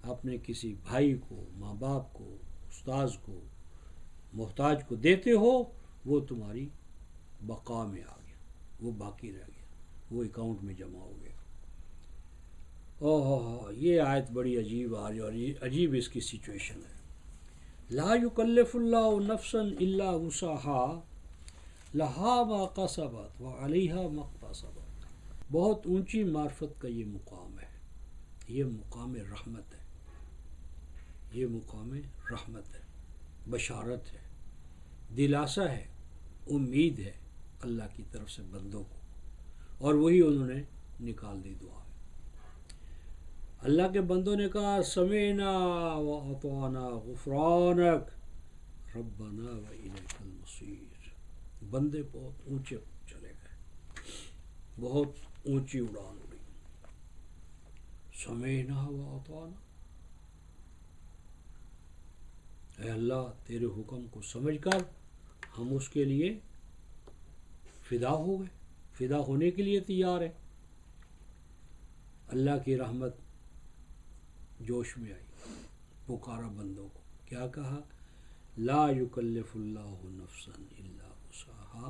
اپنے کسی بھائی کو, ماں باپ کو, استاذ کو, محتاج کو دیتے ہو, وہ تمہاری بقا میں آ گیا, وہ باقی رہ گیا, وہ اکاؤنٹ میں جمع ہو گیا. یہ آیت بڑی عجیب آ رہی ہے, اور عجیب اس کی سچویشن ہے. لا یکلف اللہ نفسا الا وسعها لها ما کسبت وعلیہا ما اکتسبت. بہت اونچی معرفت کا یہ مقام ہے, یہ مقام رحمت ہے, یہ مقام رحمت ہے, بشارت ہے, دلاسا ہے, امید ہے اللہ کی طرف سے بندوں کو. اور وہی انہوں نے نکال دی دعا. اللہ کے بندوں نے کہا سمینا و اطعنا غفرانک ربنا و الیک المصیر. بندے بہت اونچے چلے گئے, بہت اونچی اڑان اڑی. سمینا و اطعنا, اے اللہ تیرے حکم کو سمجھ کر ہم اس کے لیے فدا ہو گئے, فدا ہونے کے لیے تیار ہے. اللہ کی رحمت جوش میں آئی, پکارا بندوں کو، کیا کہا؟ لا یکلف اللہ نفسا الا وسعہا،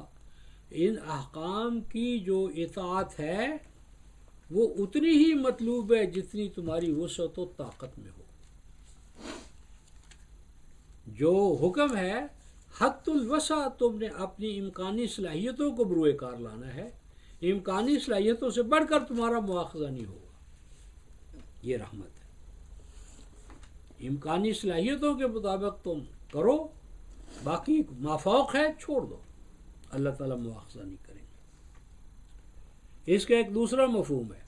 ان احکام کی جو اطاعت ہے وہ اتنی ہی مطلوب ہے جتنی تمہاری وسعت و طاقت میں ہو۔ جو حکم ہے حد الوسع، تم نے اپنی امکانی صلاحیتوں کو بروئے کار لانا ہے، امکانی صلاحیتوں سے بڑھ کر تمہارا مواخذہ نہیں ہوگا، یہ رحمت ہے۔ امکانی صلاحیتوں کے مطابق تم کرو، باقی مافوق ہے چھوڑ دو، اللہ تعالیٰ مواخذہ نہیں کریں گے۔ اس کا ایک دوسرا مفہوم ہے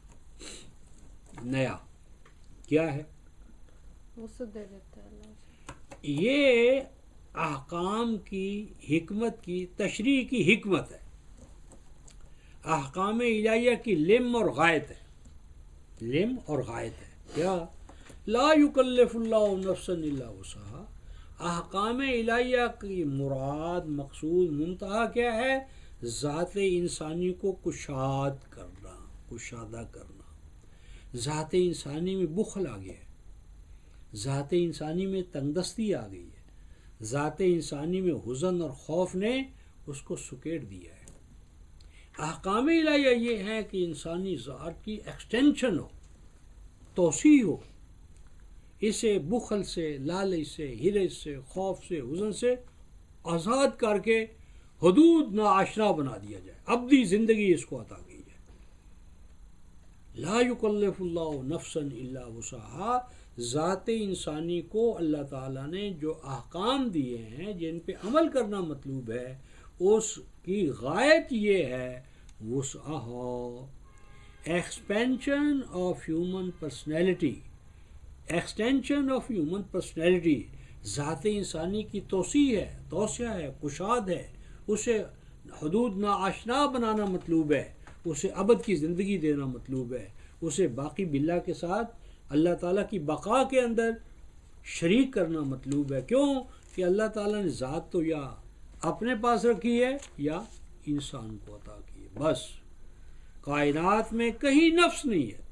نیا، کیا ہے؟ وسعت دے دیتا ہے اللہ سے۔ یہ احکام کی حکمت کی تشریح کی حکمت ہے، احکام الہیہ کی لم اور غایت ہے، لم اور غایت ہے، کیا؟ لا یکلف اللہ نفسا الا وسعہا، احکام الہیہ کی مراد، مقصود، منتہا کیا ہے؟ ذات انسانی کو کشاد کرنا، کشادہ کرنا۔ ذات انسانی میں بخل آ گیا ہے، ذات انسانی میں تنگ دستی آ گئی ہے، ذات انسانی میں حزن اور خوف نے اس کو سکیڑ دیا ہے۔ احکام الہیہ یہ ہے کہ انسانی ذات کی ایکسٹینشن ہو، توسیع ہو، اسے بخل سے، لالچ سے، حرص سے، خوف سے، حزن سے آزاد کر کے حدود ناآشنا بنا دیا جائے، ابدی زندگی اس کو عطا کی جائے۔ لا یکلف اللہ نفسا الا وسعہا، ذات انسانی کو اللہ تعالیٰ نے جو احکام دیے ہیں جن پہ عمل کرنا مطلوب ہے، اس کی غایت یہ ہے وسعہا، expansion of human personality, extension of human personality, ذات انسانی کی توسیع ہے، توسیع ہے، کشاد ہے، اسے حدود ناآشنا بنانا مطلوب ہے، اسے ابد کی زندگی دینا مطلوب ہے، اسے باقی باللہ کے ساتھ اللہ تعالیٰ کی بقا کے اندر شریک کرنا مطلوب ہے۔ کیوں کہ اللہ تعالیٰ نے ذات تو یا اپنے پاس رکھی ہے یا انسان کو عطا کی ہے، بس کائنات میں کہیں نفس نہیں ہے،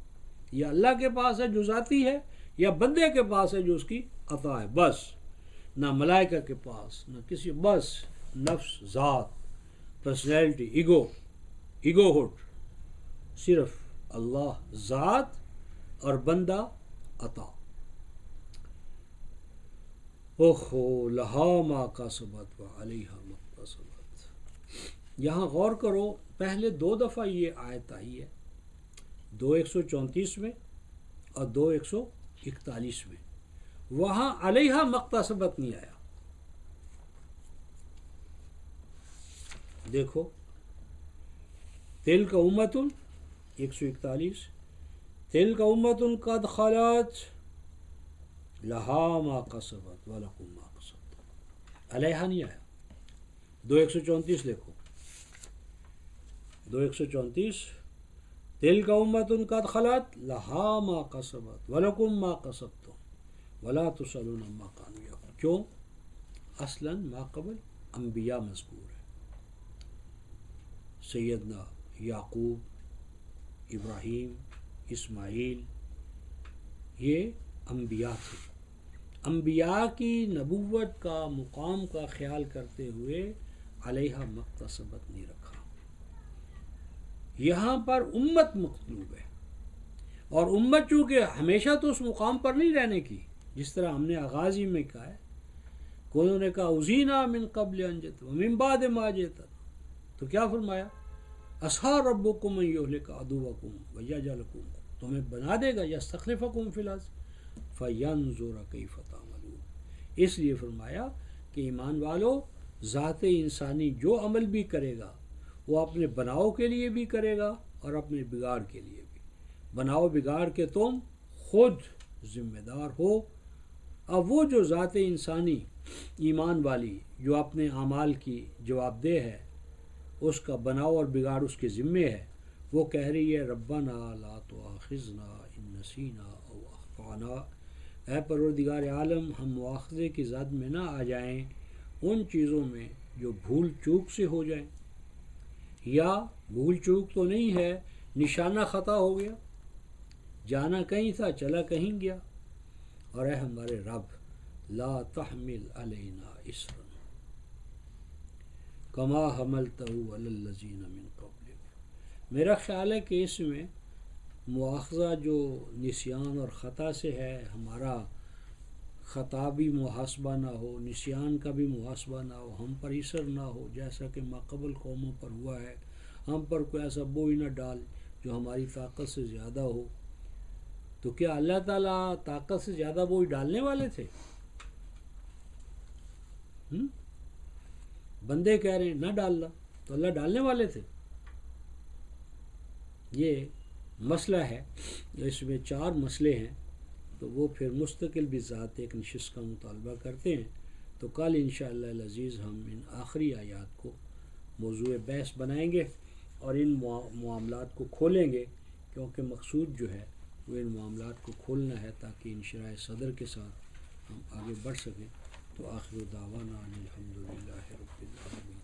یا اللہ کے پاس ہے جو ذاتی ہے، یا بندے کے پاس ہے جو اس کی عطا ہے، بس نہ ملائکہ کے پاس نہ کسی، بس نفس، ذات، پرسنالٹی، ایگو ہوڈ، صرف اللہ ذات اور بندہ عطا۔ اوہو لہا ما کسبت وعلیہا ما اکتسبت۔ یہاں غور کرو، پہلے 2 دفعہ یہ آیت آئی ہے، 2:134 میں اور 2:141 میں، وہاں علیہا ما اکتسبت نہیں آیا۔ دیکھو تلک امۃ 141، تلک امۃ قد خلت لہا ما کسبت ولکم ما کسبتم، علیہا نہیں آیا۔ 2:134 دیکھو، 2:134، تلک امۃ قد خلت لہا ما کسبت ولکم ما کسبتم ولا تسألون عما کانوا یعملون۔ کیوں؟ اصلاً ما قبل انبیاء مذکور ہے، سیدنا یعقوب، ابراہیم، اسماعیل، یہ انبیاء تھے۔ انبیاء کی نبوت کا مقام کا خیال کرتے ہوئے علیہا ما اکتسبت نہیں رکھا۔ یہاں پر امت مطلوب ہے، اور امت چونکہ ہمیشہ تو اس مقام پر نہیں رہنے کی، جس طرح ہم نے آغاز ہی میں کہا ہے کہ انہوں نے کہا اُذینا من قبل ان جئت ومن بعد ما جئتنا، تو کیا فرمایا؟ عسیٰ ربکم ان یہلک عدوکم ویجعلکم، تمہیں بنا دے گا یستخلفکم فی الارض فینظر کیف تعملون۔ اس لیے فرمایا کہ ایمان والو، ذات انسانی جو عمل بھی کرے گا وہ اپنے بناؤ کے لیے بھی کرے گا اور اپنے بگاڑ کے لیے بھی، بناؤ بگاڑ کے تم خود ذمہ دار ہو۔ اب وہ جو ذات انسانی ایمان والی جو اپنے اعمال کی جواب دہ ہے، اس کا بناؤ اور بگاڑ اس کے ذمے ہے، وہ کہہ رہی ہے ربنا لا تؤاخذنا ان نسینا او اخطانا، اے پروردگار عالم ہم مواخذے کی زد میں نہ آ جائیں ان چیزوں میں جو بھول چوک سے ہو جائیں، یا بھول چوک تو نہیں ہے، نشانہ خطا ہو گیا، جانا کہیں تھا چلا کہیں گیا، اور اے ہمارے رب لا تحمل علینا اسرا کما حملتہ علی الذین من قبلک۔ میرا خیال ہے کہ اس میں مواخذہ جو نسیان اور خطا سے ہے، ہمارا خطا بھی محاسبہ نہ ہو، نسیان کا بھی محاسبہ نہ ہو، ہم پر اسر نہ ہو جیسا کہ ماقبل قوموں پر ہوا ہے، ہم پر کوئی ایسا بوجھ نہ ڈال جو ہماری طاقت سے زیادہ ہو۔ تو کیا اللہ تعالیٰ طاقت سے زیادہ بوجھ ڈالنے والے تھے؟ بندے کہہ رہے ہیں نہ ڈالنا، تو اللہ ڈالنے والے تھے؟ یہ مسئلہ ہے، اس میں 4 مسئلے ہیں، تو وہ پھر مستقل بذات ایک نشست کا مطالبہ کرتے ہیں۔ تو کل انشاءاللہ العزیز ہم ان آخری آیات کو موضوع بحث بنائیں گے اور ان معاملات کو کھولیں گے، کیونکہ مقصود جو ہے وہ ان معاملات کو کھولنا ہے تاکہ انشراح صدر کے ساتھ ہم آگے بڑھ سکیں۔ تو آخر دعوانا ان الحمدللہ رب العالمین۔